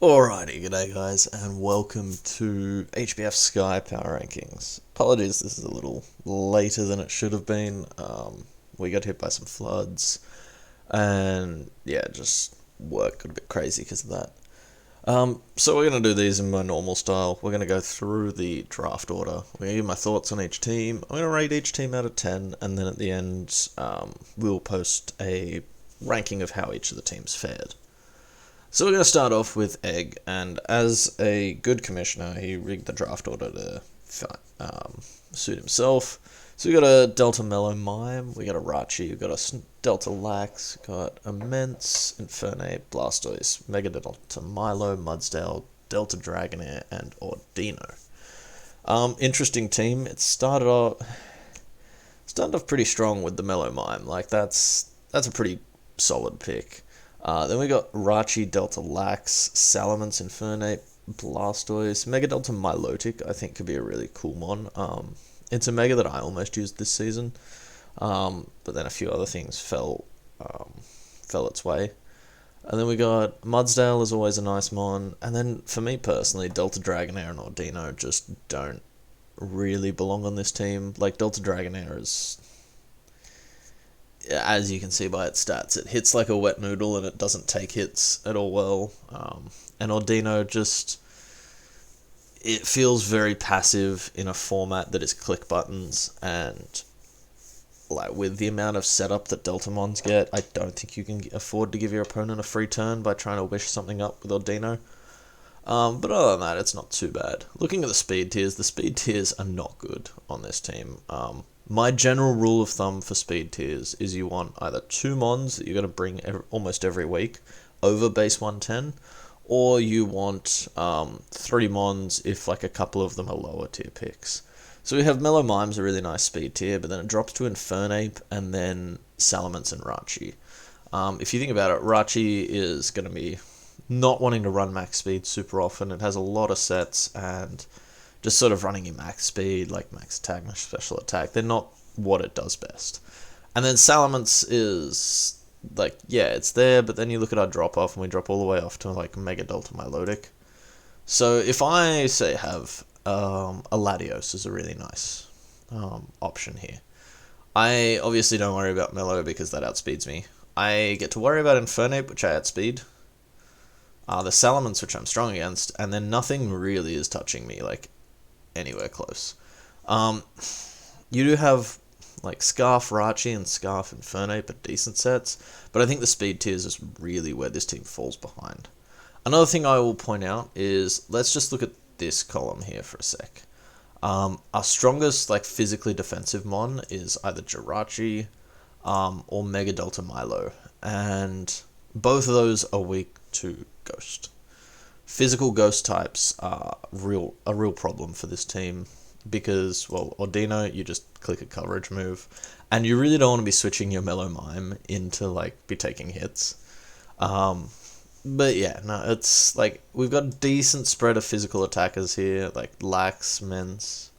Alrighty, g'day guys, and welcome to HBF Sky Power Rankings. Apologies, this is a little later than it should have been. We got hit by some floods, and yeah, just work got a bit crazy because of that. So we're going to do these in my normal style. We're going to go through the draft order. We're going to give my thoughts on each team. I'm going to rate each team out of 10, and then at the end, we'll post a ranking of how each of the teams fared. So we're going to start off with Egg, and as a good commissioner, he rigged the draft order to suit himself. So we got a Delta Mellow Mime, we got a Rachi, we got a Delta Lax, got Immense, Infernape, Blastoise, Mega Delta Milo, Mudsdale, Delta Dragonair, and Ordino. Interesting team. It started off pretty strong with the Mellow Mime. Like that's a pretty solid pick. Then we got Rachi, Delta Lax, Salamence, Infernape, Blastoise, Mega Delta Milotic. I think could be a really cool mon. It's a Mega that I almost used this season, but then a few other things fell its way. And then we got Mudsdale is always a nice mon. And then for me personally, Delta Dragonair and Ordino just don't really belong on this team. Like Delta Dragonair is, as you can see by its stats, it hits like a wet noodle and it doesn't take hits at all well. And Ordino it feels very passive in a format that is click buttons, and like with the amount of setup that Deltamons get, I don't think you can afford to give your opponent a free turn by trying to wish something up with Ordino. But other than that, it's not too bad. Looking at the speed tiers are not good on this team. My general rule of thumb for speed tiers is you want either 2 mons that you're going to bring almost every week over base 110, or you want 3 mons if like a couple of them are lower tier picks. So we have Mellow Mime's a really nice speed tier, but then it drops to Infernape and then Salamence and Rachi. If you think about it, Rachi is going to be not wanting to run max speed super often. It has a lot of sets, and just sort of running your max speed, like max attack, max special attack, they're not what it does best. And then Salamence is, like, yeah, it's there, but then you look at our drop-off, and we drop all the way off to, like, Mega Delta Milotic. So if I, say, have a Latios is a really nice option here. I obviously don't worry about Mellow because that outspeeds me. I get to worry about Infernape, which I outspeed. The Salamence, which I'm strong against, and then nothing really is touching me, like, anywhere close. You do have like Scarf Rachi and Scarf Infernape are decent sets, but I think the speed tiers is really where this team falls behind. Another thing I will point out is, let's just look at this column here for a sec. Our strongest like physically defensive mon is either Jirachi or Mega Delta Milo, and both of those are weak to Ghost. Physical Ghost types are a real problem for this team because, well, Ordino, you just click a coverage move, and you really don't want to be switching your Mellow Mime into, like, be taking hits. But yeah, no, it's, like, we've got a decent spread of physical attackers here, like Lax, Mence.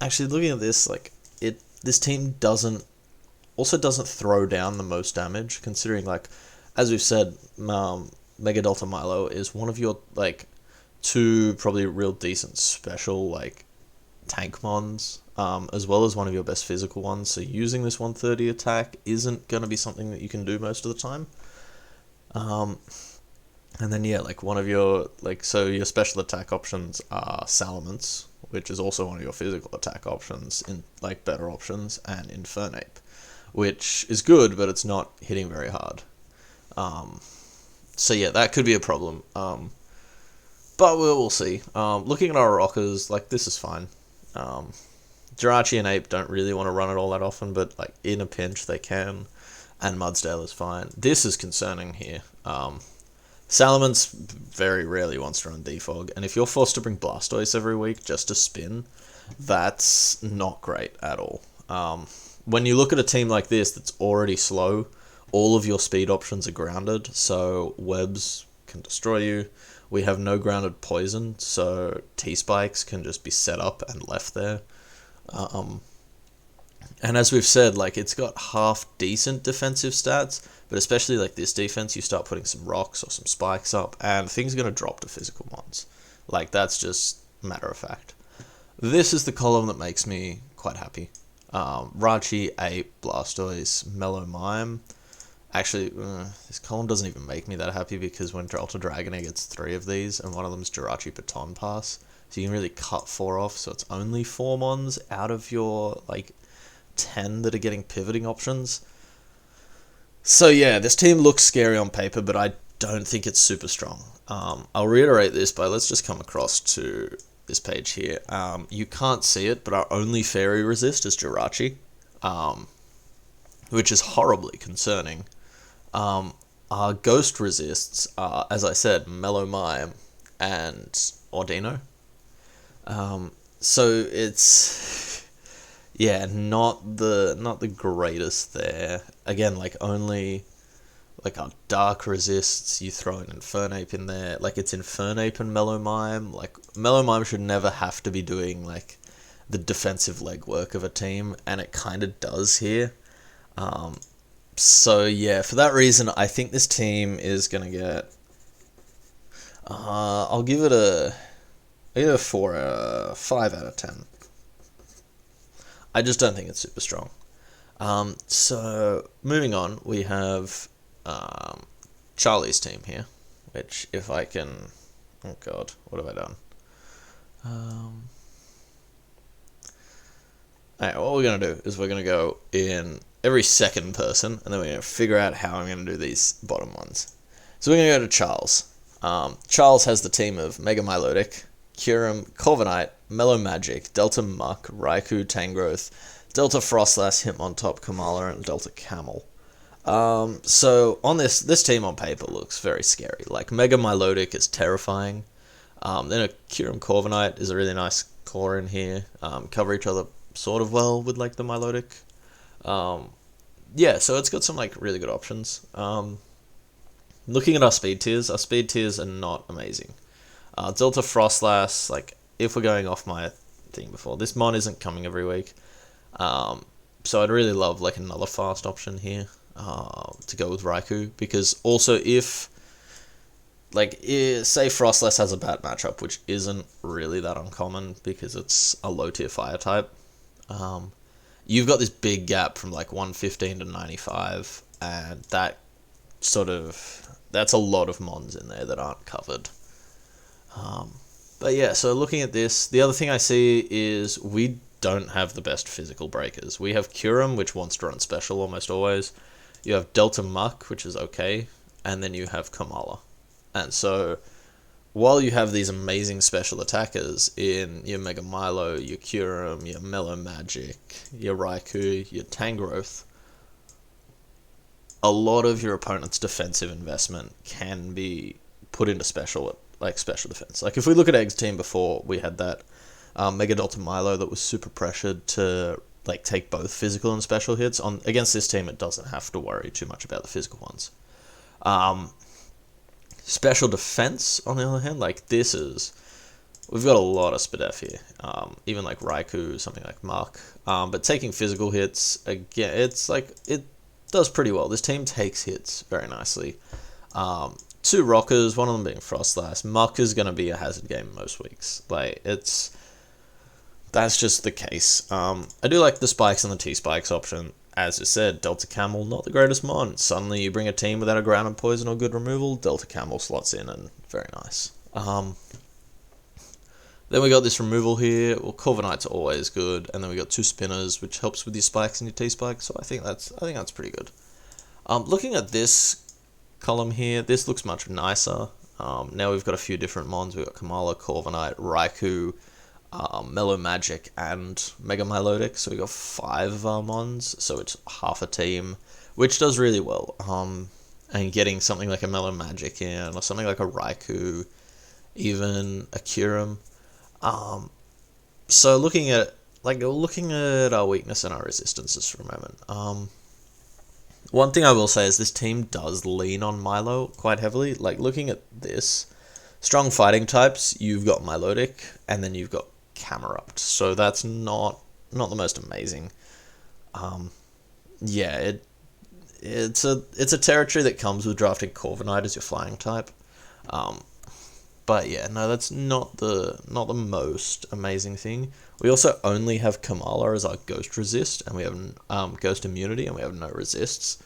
Actually, looking at this, like, this team doesn't throw down the most damage, considering, like, as we've said, Mega Delta Milo is one of your, like, 2 probably real decent special, like, tank mons, as well as one of your best physical ones, so using this 130 attack isn't going to be something that you can do most of the time. And then, yeah, like, one of your, like, so your special attack options are Salamence, which is also one of your physical attack options, in like, better options, and Infernape, which is good, but it's not hitting very hard. So yeah, that could be a problem. But we'll see. Looking at our rockers, like, this is fine. Jirachi and Ape don't really want to run it all that often, but like in a pinch they can, and Mudsdale is fine. This is concerning here. Salamence very rarely wants to run Defog, and if you're forced to bring Blastoise every week just to spin, that's not great at all. When you look at a team like this that's already slow, all of your speed options are grounded, so webs can destroy you. We have no grounded poison, so T-Spikes can just be set up and left there. And as we've said, like, it's got half decent defensive stats, but especially like this defense, you start putting some rocks or some spikes up, and things are going to drop to physical mons. Like, that's just matter of fact. This is the column that makes me quite happy. Rachi, Ape, Blastoise, Mellow Mime. Actually, this column doesn't even make me that happy because when Ultra Dragonair gets 3 of these, and one of them is Jirachi Baton Pass, so you can really cut 4 off, so it's only 4 mons out of your, like, 10 that are getting pivoting options. So yeah, this team looks scary on paper, but I don't think it's super strong. I'll reiterate this, but let's just come across to this page here. You can't see it, but our only fairy resist is Jirachi, which is horribly concerning. Our ghost resists are, as I said, Mellow Mime and Ordino. So it's, yeah, not the greatest there. Again, like, only like our dark resists, you throw an Infernape in there. Like, it's Infernape and Mellow Mime. Like, Mellow Mime should never have to be doing, like, the defensive legwork of a team, and it kind of does here. So yeah, for that reason, I think this team is gonna get. I'll give it a 5 out of 10. I just don't think it's super strong. So moving on, we have Charlie's team here, which if I can, oh god, what have I done? Alright, what we're gonna do is we're gonna go in every second person, and then we're gonna figure out how I'm gonna do these bottom ones. So we're gonna go to Charles. Charles has the team of Mega Milotic, Kyurem, Corviknight, Mellow Magic, Delta Muck, Raikou, Tangrowth, Delta Frostlass, Hitmontop, Kamala, and Delta Camel. So on this team on paper looks very scary. Like, Mega Milotic is terrifying. Then a Kyurem Corviknight is a really nice core in here. Cover each other sort of well with, like, the Milotic. Yeah, so it's got some, like, really good options. Looking at our speed tiers are not amazing. Delta Frostlass, like, if we're going off my thing before, this mon isn't coming every week. So I'd really love, like, another fast option here to go with Raikou, because also if, like, say Frostlass has a bad matchup, which isn't really that uncommon because it's a low tier fire type, you've got this big gap from, like, 115 to 95, and that's a lot of mons in there that aren't covered. But yeah, so looking at this, the other thing I see is we don't have the best physical breakers. We have Kyurem, which wants to run special almost always. You have Delta Muck, which is okay, and then you have Kamala. And so, while you have these amazing special attackers in your Mega Milo, your Kyurem, your Mellow Magic, your Raikou, your Tangrowth, a lot of your opponent's defensive investment can be put into special defense. Like, if we look at Egg's team before, we had that Mega Delta Milo that was super pressured to, like, take both physical and special hits. Against this team, it doesn't have to worry too much about the physical ones. Special defense, on the other hand, like, we've got a lot of SPDF here. Even like Raikou, something like Mark. But taking physical hits, again, it's like, it does pretty well. This team takes hits very nicely. 2 rockers, one of them being Frostlass. Muck is going to be a hazard game most weeks. Like, that's just the case. I do like the spikes and the T-spikes option. As I said, Delta Camel, not the greatest mon. Suddenly you bring a team without a ground and poison or good removal, Delta Camel slots in, and very nice. Then we got this removal here. Well, Corviknight's always good, and then we got 2 spinners, which helps with your spikes and your T-spikes. So I think that's pretty good. Looking at this column here, this looks much nicer. Now we've got a few different mons. We've got Kamala, Corviknight, Raikou, Mellow Magic, and Mega Milotic. So we got 5 of our mons. So it's half a team, which does really well. And getting something like a Mellow Magic in, or something like a Raikou, even a Kyurem. So looking at our weakness and our resistances for a moment. One thing I will say is this team does lean on Milo quite heavily. Like, looking at this, strong fighting types, you've got Milotic, and then you've got Camerupt. So that's not the most amazing. Yeah, it's a territory that comes with drafting Corviknight as your flying type. Um, but yeah, no, that's not the most amazing thing. We also only have Kamala as our Ghost Resist, and we have Ghost Immunity, and we have no resists.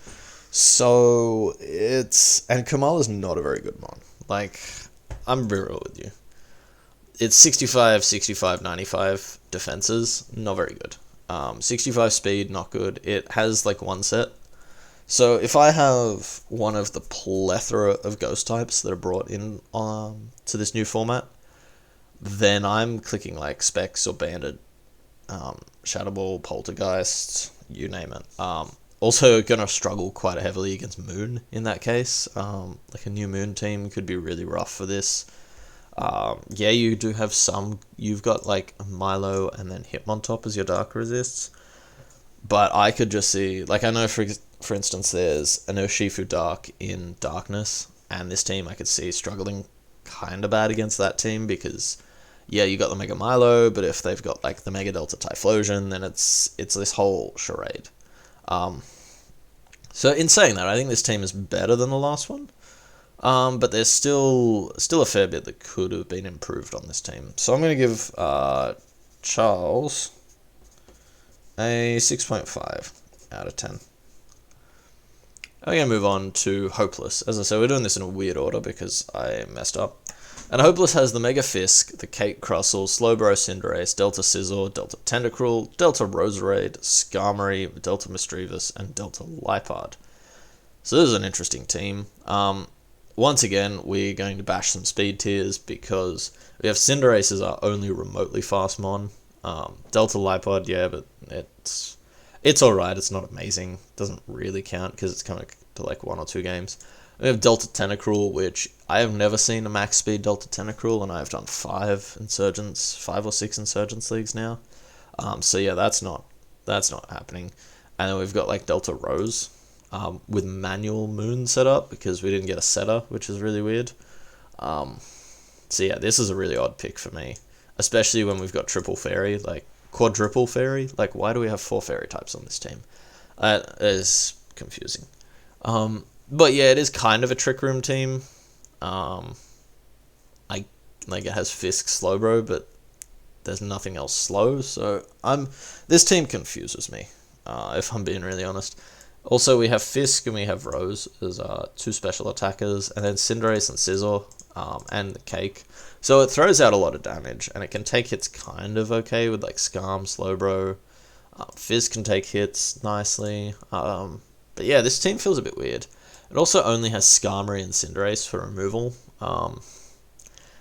So and Kamala's not a very good mon. Like, I'm be real with you. It's 65, 65, 95 defenses, not very good. 65 speed, not good. It has like one set. So if I have one of the plethora of ghost types that are brought in to this new format, then I'm clicking like Specs or Bandit, Shadow Ball, Poltergeist, you name it. Also gonna struggle quite heavily against Moon in that case. Like a new Moon team could be really rough for this. Yeah, you do have some. You've got like Milo and then Hitmontop as your dark resists. But I could just see, like, I know for instance, there's an Urshifu Dark in Darkness, and this team I could see struggling kind of bad against that team because, yeah, you got the Mega Milo, but if they've got like the Mega Delta Typhlosion, then it's this whole charade. So in saying that, I think this team is better than the last one. But there's still a fair bit that could have been improved on this team. So I'm going to give Charles a 6.5 out of 10. I'm going to move on to Hopeless. As I said, we're doing this in a weird order because I messed up. And Hopeless has the Mega Fisk, the Kate Crustle, Slowbro Cinderace, Delta Scizor, Delta Tentacruel, Delta Roserade, Skarmory, Delta Misdreavus, and Delta Lipard. So this is an interesting team. Once again, we're going to bash some speed tiers because we have Cinderace as our only remotely fast mon. Delta Lipard, yeah, but it's alright. It's not amazing. Doesn't really count because it's coming to like 1 or 2 games. We have Delta Tentacruel, which I have never seen a max speed Delta Tentacruel, and I've done 5 or 6 Insurgents leagues now. So yeah, that's not happening. And then we've got like Delta Rose, with manual moon set up because we didn't get a setter, which is really weird. So yeah, this is a really odd pick for me, especially when we've got triple fairy, like quadruple fairy. Like, why do we have 4 fairy types on this team? That is confusing. But yeah, it is kind of a Trick Room team. It has Fisk Slowbro, but there's nothing else slow. So this team confuses me, if I'm being really honest. Also, we have Fisk and we have Rose as 2 special attackers, and then Cinderace and Scizor, and the Cake. So it throws out a lot of damage, and it can take hits kind of okay with like Skarm, Slowbro. Fizz can take hits nicely. But yeah, this team feels a bit weird. It also only has Skarmory and Cinderace for removal,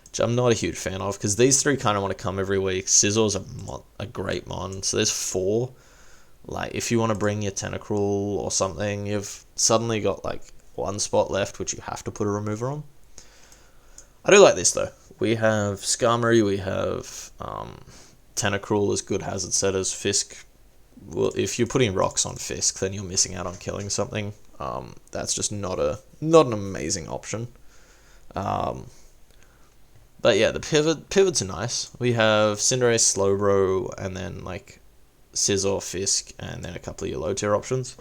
which I'm not a huge fan of, because these 3 kind of want to come every week. Scizzor's a great mon, so there's 4. Like, if you want to bring your Tentacruel or something, you've suddenly got like 1 spot left, which you have to put a remover on. I do like this though. We have Skarmory, we have Tentacruel as good hazard setters. Fisk, well, if you're putting rocks on Fisk, then you're missing out on killing something. That's just not an amazing option. But yeah, the pivots are nice. We have Cinderace, Slowbro, and then like Scizor, Fisk, and then a couple of your low tier options.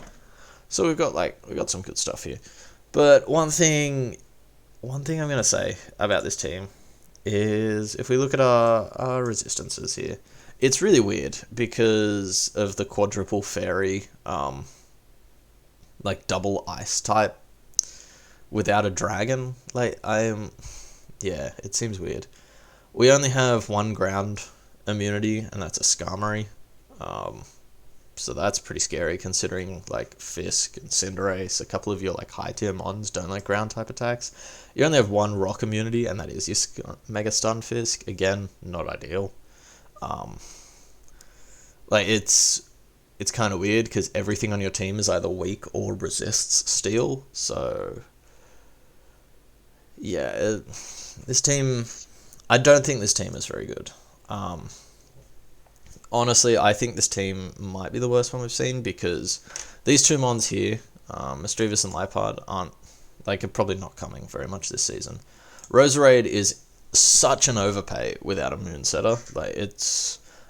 So we've got some good stuff here. But one thing I'm gonna say about this team is if we look at our resistances here, it's really weird because of the quadruple fairy, like double ice type without a dragon. Yeah, it seems weird. We only have 1 ground immunity, and that's a Skarmory. So that's pretty scary considering like Fisk and Cinderace, a couple of your like high tier mons don't like ground type attacks. You only have 1 rock immunity, and that is your Mega Stun Fisk. Again, not ideal. It's kind of weird because everything on your team is either weak or resists steel. So yeah, this team, I don't think this team is very good. Honestly, I think this team might be the worst one we've seen because these 2 mons here, Misdreavus and Lipard, are probably not coming very much this season. Roserade is such an overpay without a moon setter.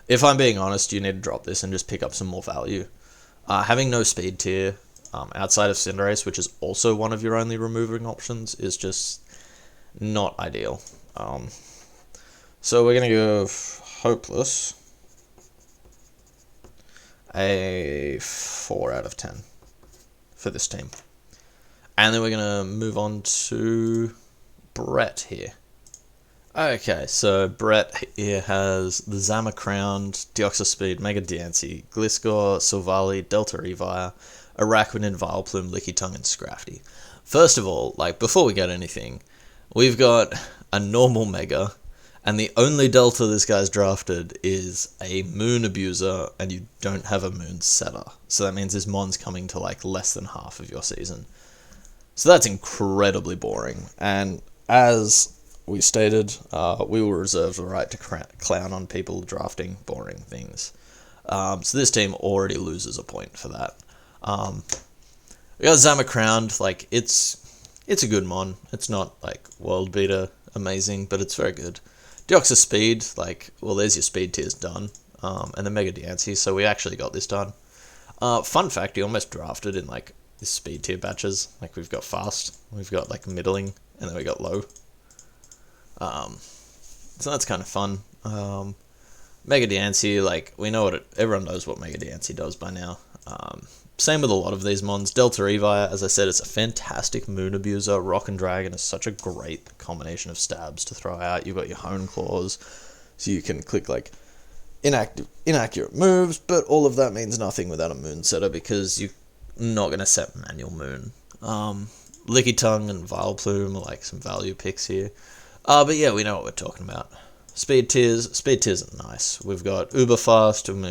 If I'm being honest, you need to drop this and just pick up some more value. Having no speed tier outside of Cinderace, which is also one of your only removing options, is just not ideal. So we're going to go Hopeless a 4 out of 10 for this team. And then we're going to move on to Brett here. Okay, so Brett here has the Zama Crowned, Deoxyspeed, Mega Diancie, Gliscor, Silvally, Delta Evire, Araquanid, Vileplume, Lickitung, and Scrafty. First of all, like, before we get anything, we've got a normal Mega, and the only Delta this guy's drafted is a Moon Abuser, and you don't have a Moon Setter. So that means his Mon's coming to, like, less than half of your season. So that's incredibly boring, and as we stated, we will reserve the right to clown on people drafting boring things. So this team already loses a point for that. We got Zama Crowned, like, it's a good mon. It's not, like, world beater amazing, but it's very good. Deoxyspeed, like, well, there's your speed tiers done. And the Mega Diancie, so we actually got this done. Fun fact, he almost drafted in, like, his speed tier batches. Like, we've got fast, we've got, like, middling, and then we got low. So that's kind of fun. Mega Diancie, like, we know everyone knows what Mega Diancie does by now. Same with a lot of these mons. Delta Evire, as I said, it's a fantastic Moon Abuser. Rock and Dragon is such a great combination of stabs to throw out. You've got your Hone Claws, so you can click, like, inaccurate moves, but all of that means nothing without a Moon Setter, because you're not going to set manual Moon. Lickitung and Vileplume are, like, some value picks here. But yeah, we know what we're talking about. Speed tiers are nice. We've got Uber Fast, and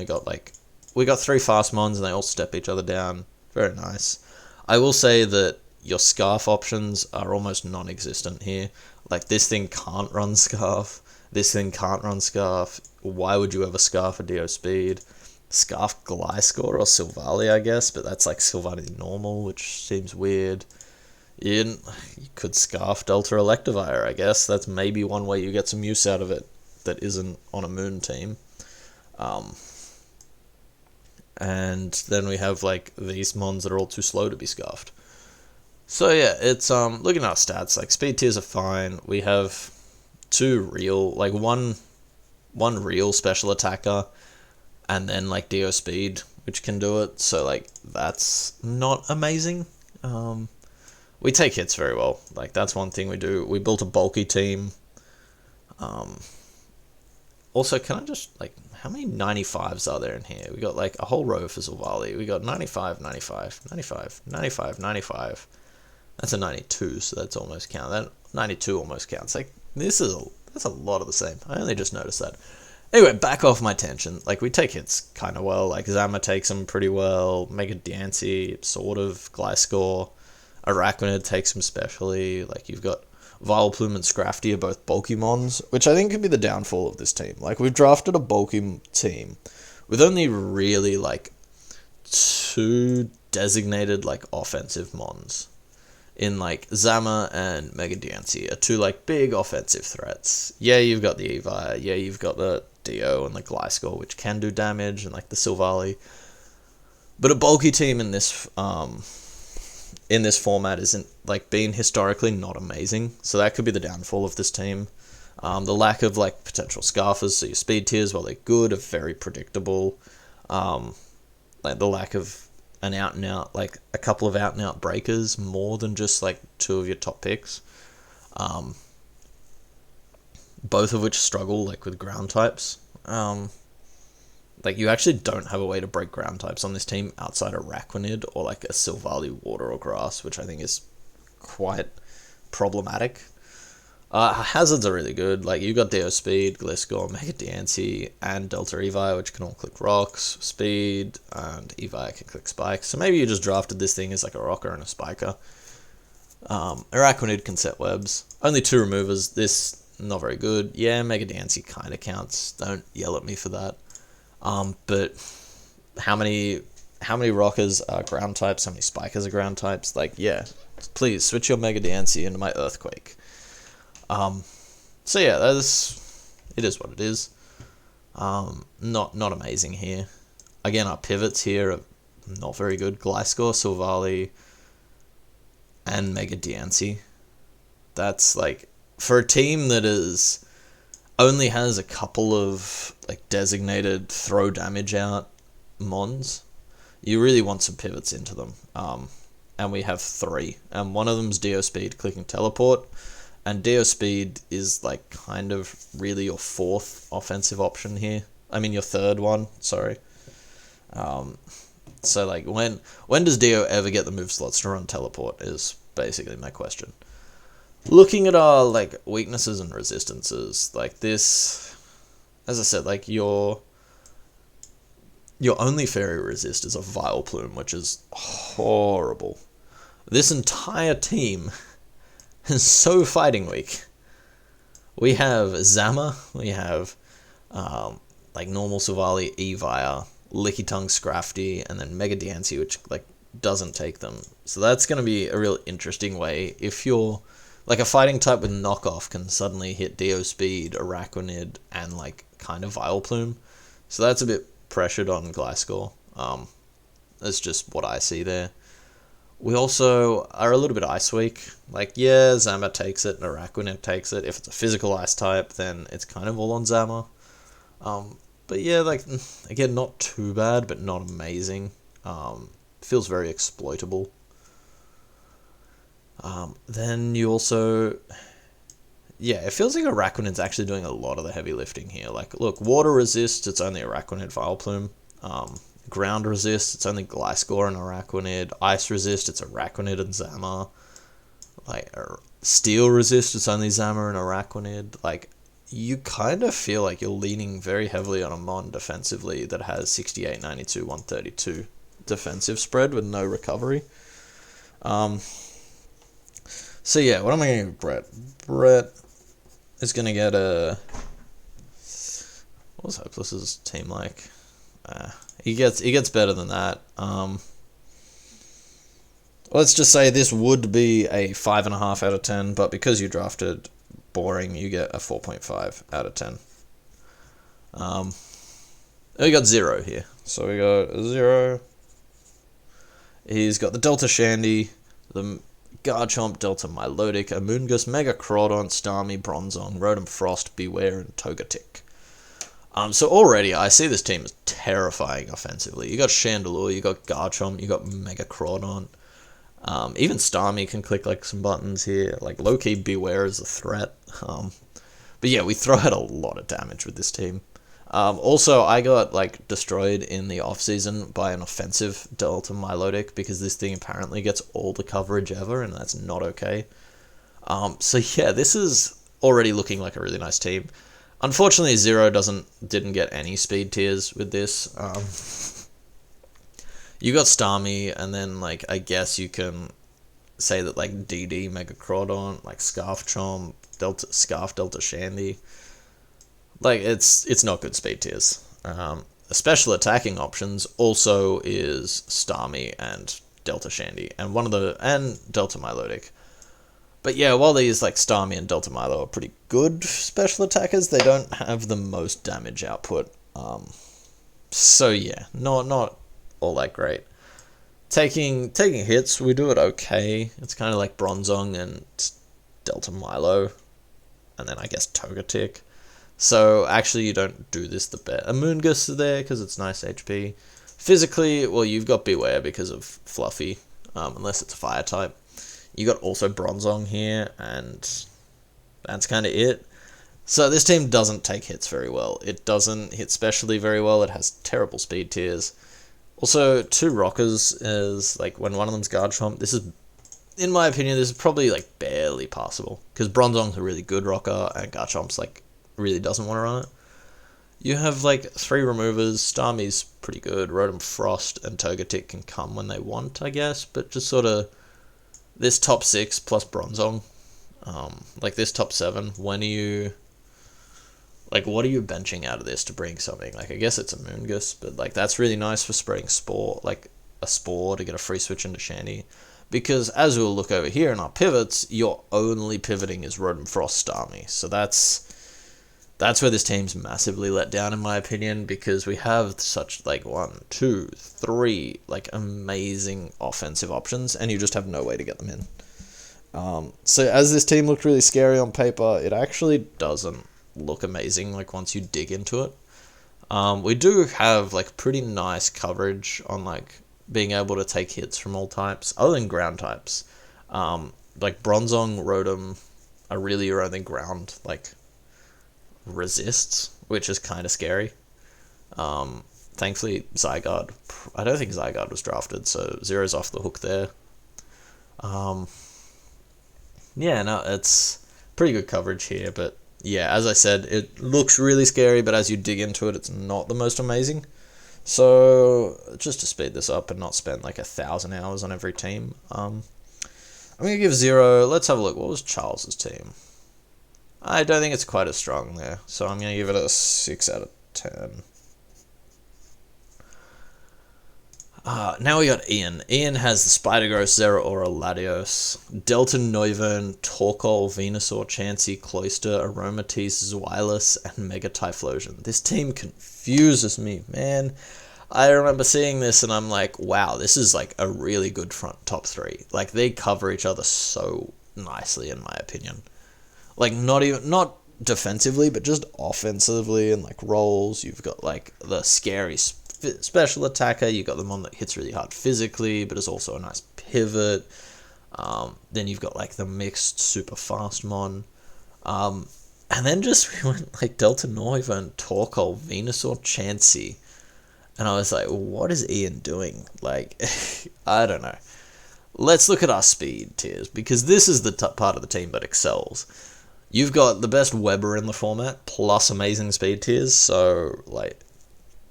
we got 3 fast mons, and they all step each other down. Very nice. I will say that your Scarf options are almost non-existent here. Like, this thing can't run Scarf. This thing can't run Scarf. Why would you ever Scarf a Dio Speed? Scarf Gliscor or Silvally, I guess, but that's like Silvally normal, which seems weird. You could Scarf Delta Electivire, I guess. That's maybe one way you get some use out of it that isn't on a Moon team. And then we have, like, these mons that are all too slow to be Scarfed. So yeah, it's, looking at our stats, like, speed tiers are fine. We have 2 real, like, one real special attacker, and then, like, Dio Speed, which can do it. So, like, that's not amazing. We take hits very well. Like, that's one thing we do. We built a bulky team. Also, can I just, like, how many 95s are there in here? We got, like, a whole row for Silvally. We got 95, 95, 95, 95, 95. That's a 92, so that's almost count. That 92 almost counts. Like, that's a lot of the same. I only just noticed that. Anyway, back off my tangent. Like, we take hits kind of well. Like, Zama takes them pretty well. Mega Diancie, sort of. Gliscor. Araquanid takes them specially. Like, you've got Vileplume and Scrafty are both bulky mons, which I think could be the downfall of this team. Like, we've drafted a bulky team with only really, like, 2 designated, like, offensive mons. In, like, Zama and Mega Diancie are 2, like, big offensive threats. Yeah, you've got the Evire. Yeah, you've got the Dio and the Gliscor, which can do damage, and, like, the Silvally. But a bulky team in this format isn't, like, been historically not amazing, so that could be the downfall of this team. The lack of, like, potential Scarfers, so your speed tiers, while they're good, are very predictable. Like, the lack of an out-and-out, like, a couple of out-and-out breakers, more than just, like, 2 of your top picks. Both of which struggle, like, with ground types. Like, you actually don't have a way to break ground types on this team outside of Araquanid or, like, a Silvally Water or Grass, which I think is quite problematic. Hazards are really good. Like, you've got Dio Speed, Gliscor, Mega Diancie, and Delta Evire, which can all click rocks. Speed and Evire can click spikes. So maybe you just drafted this thing as, like, a rocker and a spiker. Araquanid can set webs. Only 2 removers. This, not very good. Yeah, Mega Diancie kind of counts. Don't yell at me for that. But how many rockers are ground types? How many spikers are ground types? Like, yeah, please switch your Mega Diancie into my Earthquake. So yeah, it is what it is. Not amazing here. Again, our pivots here are not very good. Gliscor, Silvally, and Mega Diancie. That's like, for a team that is only has a couple of like designated throw damage out mons, you really want some pivots into them. And we have 3, and one of them's Dio Speed, clicking Teleport, and Dio Speed is like kind of really your 4th offensive option here. I mean your 3rd one, sorry. So like when does Dio ever get the move slots to run Teleport is basically my question. Looking at our like weaknesses and resistances, like this, as I said, like your only fairy resist is a Vileplume, which is horrible. This entire team is so fighting weak. We have Zama, we have like normal Silvally, Evire, Lickitung, Scrafty, and then Mega Diancie, which like doesn't take them. So that's going to be a real interesting way. If you're like a fighting type with knockoff can suddenly hit Dio Speed, Araquanid, and like kind of Vileplume. So that's a bit pressured on Gliscor. That's just what I see there. We also are a little bit ice weak. Like, yeah, Zama takes it and Araquanid takes it. If it's a physical ice type, then it's kind of all on Zama. But yeah, like, again, not too bad, but not amazing. Feels very exploitable. Then you also... Yeah, it feels like Araquanid's actually doing a lot of the heavy lifting here. Like, look, water resist, it's only Araquanid, Vileplume. Ground resist, it's only Gliscor and Araquanid. Ice resist, it's Araquanid and Zama. Like, steel resist, it's only Zama and Araquanid. Like, you kind of feel like you're leaning very heavily on a mon defensively that has 68, 92, 132 defensive spread with no recovery. So yeah, what am I going to give Brett? Brett is going to get a... What was Hopeless's team like? He gets better than that. Let's just say this would be a 5.5 out of 10, but because you drafted boring, you get a 4.5 out of 10. We got 0 here. So we got a 0. He's got the Delta Shandy, the Garchomp, Delta Milotic, Amoonguss, Mega Crawdon, Starmie, Bronzong, Rotom Frost, Beware, and Togetic. So already I see this team as terrifying offensively. You got Chandelure, you got Garchomp, you got Mega Crawdon. Even Starmie can click like some buttons here. Like low-key Beware is a threat. But yeah, we throw out a lot of damage with this team. Also, I got like destroyed in the off-season by an offensive Delta Milotic because this thing apparently gets all the coverage ever, and that's not okay. So yeah, this is already looking like a really nice team. Unfortunately, Zero didn't get any speed tiers with this. You got Starmie, and then like I guess you can say that like DD, Mega Crawdon, like Scarf Chomp, Delta Shandy. Like it's not good speed tiers. Special attacking options also is Starmie and Delta Shandy, and Delta Milotic. But yeah, while these like Starmie and Delta Milo are pretty good special attackers, they don't have the most damage output. So yeah, not all that great. Taking hits, we do it okay. It's kind of like Bronzong and Delta Milo, and then I guess Togetic. So actually, you don't do this the best. Amoonguss is there because it's nice HP. Physically, well, you've got Beware because of Fluffy, unless it's a fire type. You got also Bronzong here, and that's kind of it. So this team doesn't take hits very well. It doesn't hit specially very well. It has terrible speed tiers. Also, 2 rockers is, like, when one of them's Garchomp, this is, in my opinion, this is probably, like, barely passable. Because Bronzong's a really good rocker, and Garchomp's, like, really doesn't want to run it. You have, like, 3 removers. Starmie's pretty good. Rotom Frost and Togetic can come when they want, I guess. But just sort of... This top 6 plus Bronzong, like this top 7, when are you, like what are you benching out of this to bring something? Like I guess it's a Moongus, but like that's really nice for spreading Spore, like a Spore to get a free switch into Shandy. Because as we'll look over here in our pivots, your only pivoting is Rotom Frost Starmie. So that's that's where this team's massively let down, in my opinion, because we have such, like, 1, 2, 3, like, amazing offensive options, and you just have no way to get them in. So as this team looked really scary on paper, it actually doesn't look amazing, like, once you dig into it. We do have, like, pretty nice coverage on, like, being able to take hits from all types, other than ground types. Like, Bronzong, Rotom are really your only ground, like, resists, which is kind of scary. Thankfully, Zygarde, I don't think Zygarde was drafted, so Zero's off the hook there. Yeah, no, it's pretty good coverage here, but yeah, as I said, it looks really scary, but as you dig into it, it's not the most amazing. So, just to speed this up and not spend like 1,000 hours on every team, I'm going to give Zero, let's have a look, what was Charles's team? I don't think it's quite as strong there, so I'm going to give it a 6 out of 10. Now we got Ian. Ian has the Spider-Growth, Zeraora, Latios, Delta Noivern, Torkoal, Venusaur, Chansey, Cloyster, Aromatisse, Zweilous, and Mega Typhlosion. This team confuses me, man. I remember seeing this and I'm like, wow, this is like a really good top 3. Like, they cover each other so nicely, in my opinion. Like, not defensively, but just offensively and like rolls. You've got like the scary special attacker. You got the one that hits really hard physically, but is also a nice pivot. Then you've got like the mixed super fast mon. And then just we went like Delta Noivern, Torkoal, Venusaur, Chansey. And I was like, what is Ian doing? Like, I don't know. Let's look at our speed tiers, because this is the part of the team that excels. You've got the best Weber in the format, plus amazing speed tiers, so, like,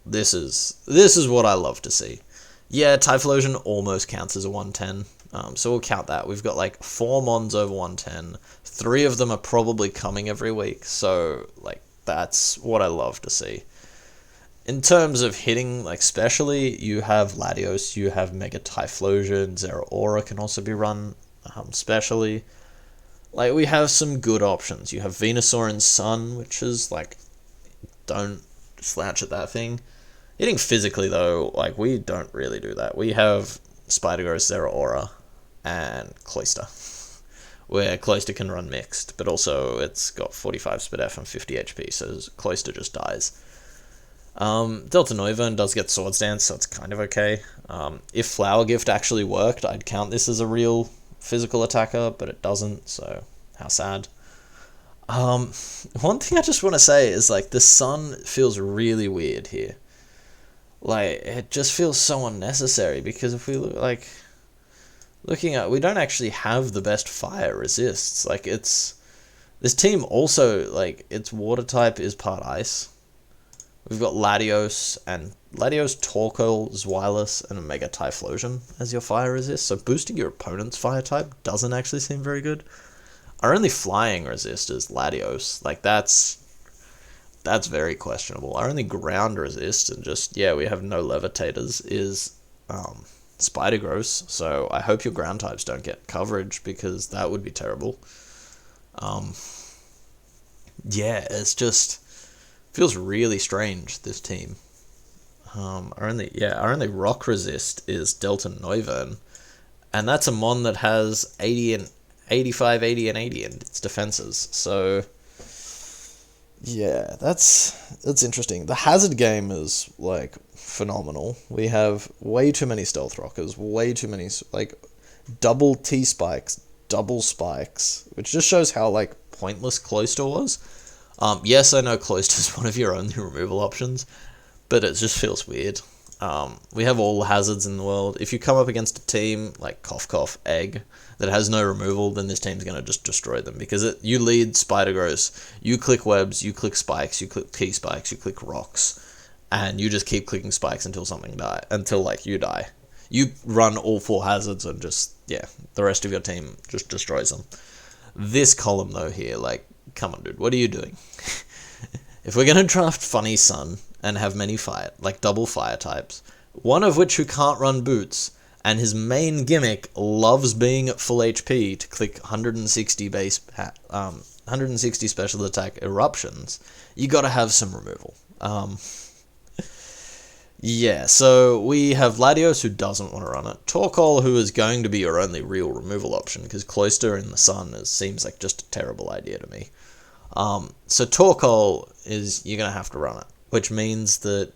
this is what I love to see. Yeah, Typhlosion almost counts as a 110, so we'll count that. We've got, like, 4 Mons over 110. 3 of them are probably coming every week, so, like, that's what I love to see. In terms of hitting, like, specially, you have Latios, you have Mega Typhlosion, Zeraora can also be run specially. Like, we have some good options. You have Venusaur and Sun, which is, like, don't slouch at that thing. Hitting physically, though, like, we don't really do that. We have Spider-Growth, Zeraora, and Cloyster, where Cloyster can run mixed, but also it's got 45 Speed F and 50 HP, so Cloyster just dies. Delta Noivern does get Swords Dance, so it's kind of okay. If Flower Gift actually worked, I'd count this as a real physical attacker, but it doesn't, so how sad. One thing I just want to say is, like, the Sun feels really weird here. Like, it just feels so unnecessary, because if we look, like, we don't actually have the best fire resists. Like, this team also, like, its water type is part ice. We've got Latios, Torkoal, Zweilous, and a Mega Typhlosion as your fire resist, so boosting your opponent's fire type doesn't actually seem very good. Our only flying resist is Latios. Like, that's very questionable. Our only ground resist, and just, yeah, we have no levitators, is Spider-Growth, so I hope your ground types don't get coverage, because that would be terrible. Yeah, it's just feels really strange, this team. Our only rock resist is Delta Noivern, and that's a mon that has 80 and 85, 80, and 80 in its defenses. So yeah, that's interesting. The hazard game is, like, phenomenal. We have way too many stealth rockers, way too many, like, double T-spikes, double spikes, which just shows how, like, pointless Cloyster was. Yes, I know Cloyster is one of your only removal options, but it just feels weird. We have all the hazards in the world. If you come up against a team like Cough Cough Egg that has no removal, then this team's going to just destroy them, because you lead Spider-Growth, you click webs, you click spikes, you click T-spikes, you click rocks, and you just keep clicking spikes until you die. You run all 4 hazards and just, yeah, the rest of your team just destroys them. This column, though, here, like, come on, dude, what are you doing? If we're going to draft Funny Sun and have many double fire types, one of which who can't run boots, and his main gimmick loves being at full HP to click 160 base 160 special attack eruptions, you gotta have some removal. Yeah, so we have Latios, who doesn't want to run it. Torkoal, who is going to be your only real removal option, because Cloister in the Sun seems like just a terrible idea to me. So Torkoal is, you're going to have to run it, which means that,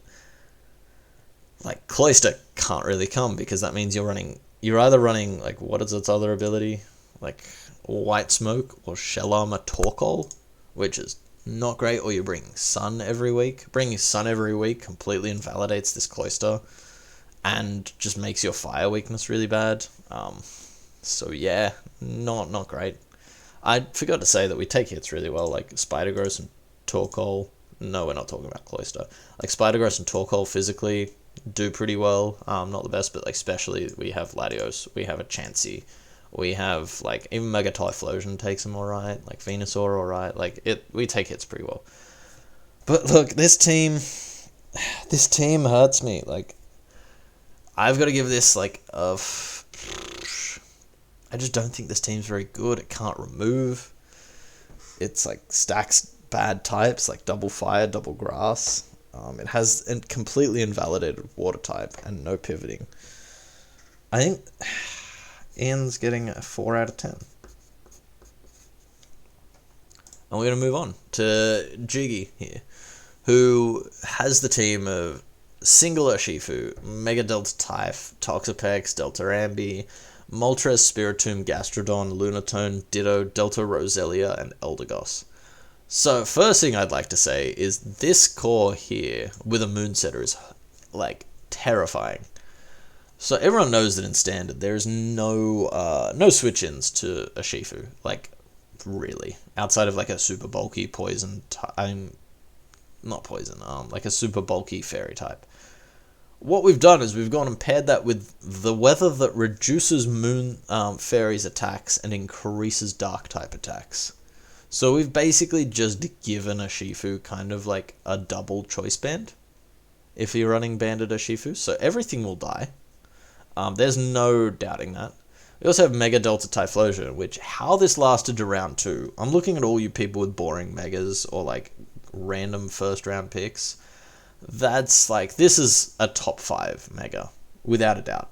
like, Cloister can't really come, because that means you're either running, like, what is its other ability? Like, White Smoke or Shell Armor Torkoal, which is not great, or you bring Sun every week. Bringing Sun every week completely invalidates this Cloister and just makes your fire weakness really bad. So yeah, not great. I forgot to say that we take hits really well, like Spider-Gross and Torkoal. No, we're not talking about Cloister. Like Spider-Gross and Torkoal physically do pretty well. Not the best, but like especially we have Latios, we have a Chansey. We have, like, even Mega Typhlosion takes them alright, like Venusaur alright, like, we take hits pretty well. But look, this team hurts me, like, I've got to give this, like, I just don't think this team's very good. It can't remove. It's, like, stacks bad types, like double fire, double grass. It has a completely invalidated water type and no pivoting. I think Ian's getting a 4 out of 10. And we're going to move on to Jiggy here, who has the team of Singular Shifu, Mega Delta Typh, Toxapex, Delta Ambi, Moltres, Spiritomb, Gastrodon, Lunatone, Ditto, Delta Roselia, and Eldegoss. So, first thing I'd like to say is this core here with a Moonsetter is, like, terrifying. So everyone knows that in Standard there's no switch-ins to a Shifu, like, really, outside of like a super bulky poison. Not poison. Like a super bulky fairy type. What we've done is we've gone and paired that with the weather that reduces moon fairies attacks and increases dark type attacks. So we've basically just given a Shifu kind of like a double choice band. If you're running Banded or Shifu, so everything will die. There's no doubting that. We also have Mega Delta Typhlosion, which, how this lasted to round 2, I'm looking at all you people with boring Megas or, like, random first round picks. That's, like, this is a top 5 Mega, without a doubt.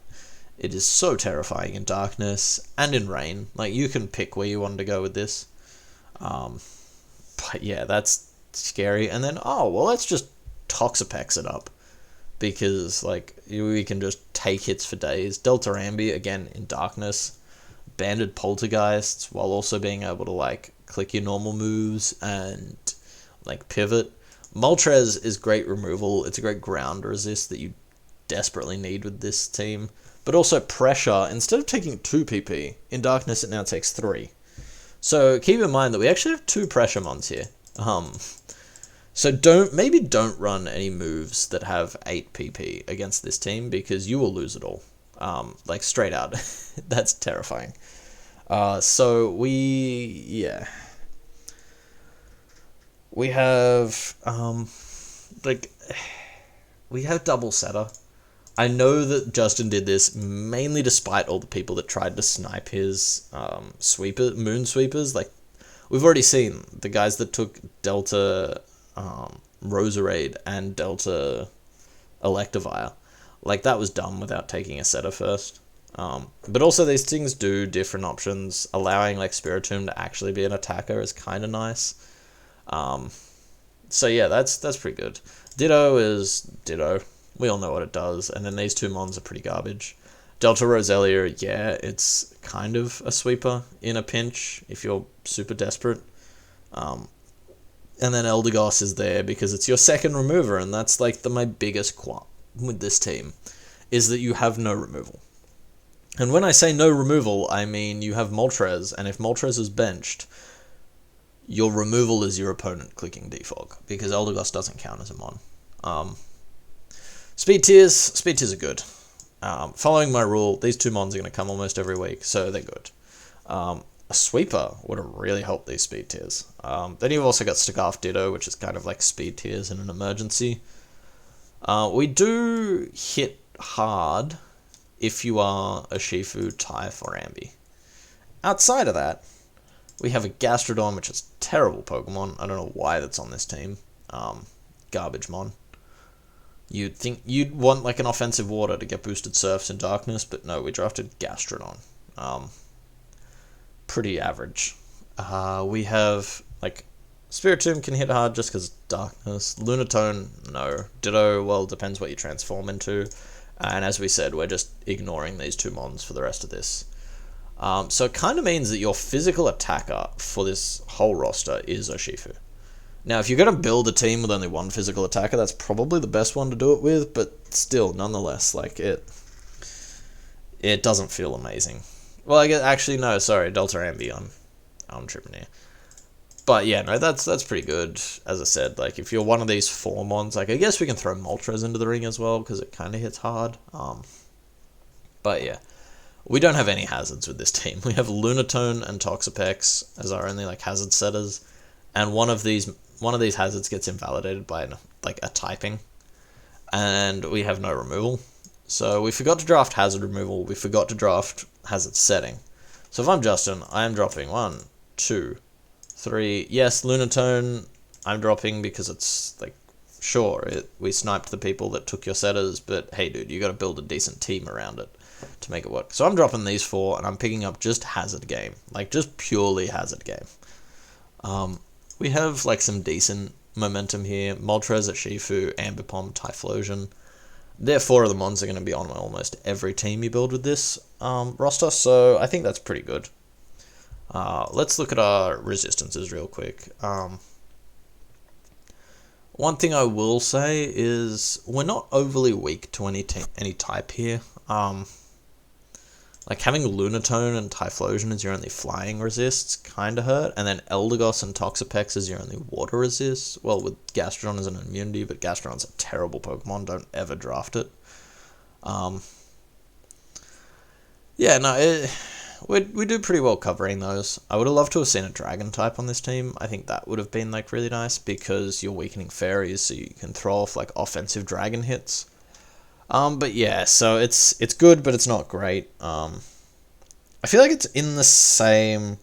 It is so terrifying in Darkness and in Rain. Like, you can pick where you want to go with this. But yeah, that's scary. And then, let's just Toxapex it up. Because, like, we can just take hits for days. Delta Ambi, again, in Darkness. Banded Poltergeists, while also being able to, like, click your normal moves and, like, pivot. Moltres is great removal. It's a great ground resist that you desperately need with this team. But also Pressure, instead of taking 2 PP, in Darkness it now takes 3. So keep in mind that we actually have 2 Pressure mons here. So don't run any moves that have 8 PP against this team, because you will lose it all. Like, straight out. That's terrifying. So we have, we have Double Setter. I know that Justin did this mainly despite all the people that tried to snipe his moon sweepers. Like, we've already seen the guys that took Delta Roserade and Delta Electivire. Like, that was dumb without taking a setter first. But also these things do different options. Allowing, like, Spiritomb to actually be an attacker is kind of nice. So yeah, that's pretty good. Ditto is Ditto. We all know what it does. And then these 2 mons are pretty garbage. Delta Roselia, yeah, it's kind of a sweeper in a pinch if you're super desperate. And then Eldegoss is there because it's your second remover, and that's like my biggest qualm with this team, is that you have no removal. And when I say no removal, I mean you have Moltres, and if Moltres is benched, your removal is your opponent clicking Defog, because Eldegoss doesn't count as a mon. Speed tiers are good. Following my rule, these 2 mons are going to come almost every week, so they're good. A sweeper would have really helped these speed tiers. Then you've also got Scarf Ditto, which is kind of like speed tiers in an emergency. We do hit hard if you are a Shifu, Typh, or Ambi. Outside of that, We have a Gastrodon, which is a terrible Pokemon. I don't know why that's on this team. Garbage mon. You'd think you'd want like an offensive water to get boosted Surfs and Darkness, but no, we drafted Gastrodon. Pretty average. We have like Spiritomb can hit hard just because Darkness. Lunatone, no. Ditto, well, depends what you transform into. And as we said, we're just ignoring these two mons for the rest of this. So it kind of means that your physical attacker for this whole roster is Urshifu. Now, if you're going to build a team with only one physical attacker, that's probably the best one to do it with, but still, nonetheless, like, it doesn't feel amazing. Well, I guess, actually, no, sorry, Delta Ambi, I'm tripping here. But yeah, no, that's pretty good. As I said, like, if you're one of these 4 mons, like, I guess we can throw Moltres into the ring as well, because it kind of hits hard. But yeah, we don't have any hazards with this team. We have Lunatone and Toxapex as our only, like, hazard setters, and one of these hazards gets invalidated by, like, a typing, and we have no removal. So we forgot to draft hazard removal, we forgot to draft hazard setting. So if I'm Justin, I am dropping 1, 2, 3. Yes, Lunatone, I'm dropping because it's, like, sure, we sniped the people that took your setters, but hey dude, you gotta build a decent team around it to make it work. So I'm dropping these 4, and I'm picking up just hazard game. Like, just purely hazard game. We have, like, some decent momentum here. Moltres, Urshifu, Ambipom, Typhlosion. They're 4 of the mons that are going to be on almost every team you build with this roster, so I think that's pretty good. Let's look at our resistances real quick. One thing I will say is we're not overly weak to any type here. Like, having Lunatone and Typhlosion as your only flying resists kind of hurt, and then Eldegoss and Toxapex as your only water resists. Well, with Gastrodon as an immunity, but Gastrodon's a terrible Pokemon, don't ever draft it. Yeah, no, we do pretty well covering those. I would have loved to have seen a Dragon type on this team. I think that would have been, like, really nice, because you're weakening fairies, so you can throw off, like, offensive dragon hits. But yeah, so it's good, but it's not great. I feel like it's in the same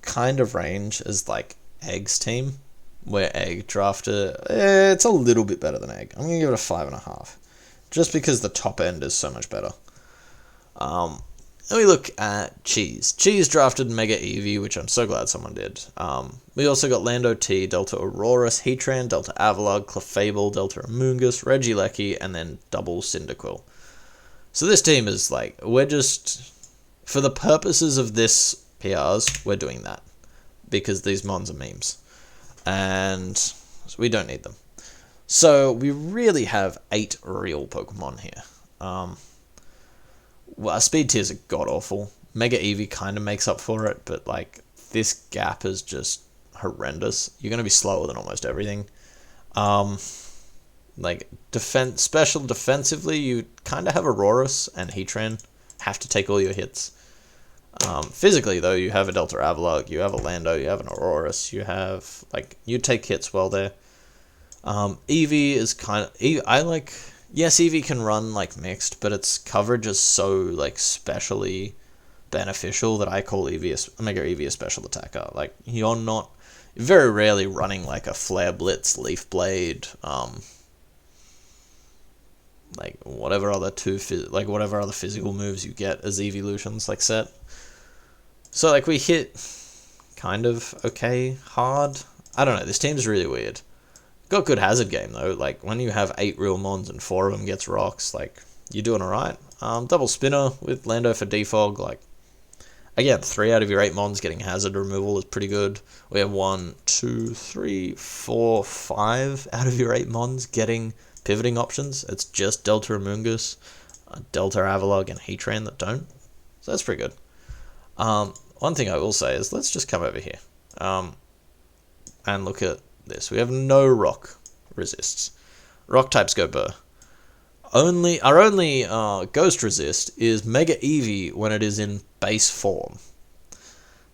kind of range as, like, Egg's team, where Egg drafted, it's a little bit better than Egg. I'm gonna give it a 5.5, just because the top end is so much better. And we look at Cheese. Cheese drafted Mega Eevee, which I'm so glad someone did. We also got Lando T, Delta Aurorus, Heatran, Delta Avalugg, Clefable, Delta Amoonguss, Regieleki, and then double Cyndaquil. So this team is, like, we're just, for the purposes of this PRs, we're doing that. Because these mons are memes. And we don't need them. So we really have 8 real Pokemon here. Well, our speed tiers are god-awful. Mega Eevee kind of makes up for it, but, like, this gap is just horrendous. You're going to be slower than almost everything. Like, special defensively, you kind of have Aurorus and Heatran have to take all your hits. Physically, though, you have a Delta Avalugg, you have a Lando, you have an Aurorus, you have, like, you take hits well there. Eevee is kind of, yes, Eevee can run, like, mixed, but its coverage is so, like, specially beneficial that I call Mega Eevee a special attacker. Like, you're very rarely running, like, a Flare Blitz, Leaf Blade, like, whatever other physical moves you get as evolutions, like, set. So, like, we hit kind of okay hard. I don't know, this team's really weird. Got good hazard game, though. Like, when you have 8 real mons and 4 of them gets rocks, like, you're doing alright. Double Spinner with Lando for Defog, like, again, 3 out of your 8 mons getting hazard removal is pretty good. We have 1, 2, 3, 4, 5 out of your 8 mons getting pivoting options. It's just Delta Amoonguss, Delta Avalugg, and Heatran that don't. So that's pretty good. One thing I will say is, let's just come over here and look at this. We have no rock resists. Rock types go burr. Our only ghost resist is Mega Eevee when it is in base form.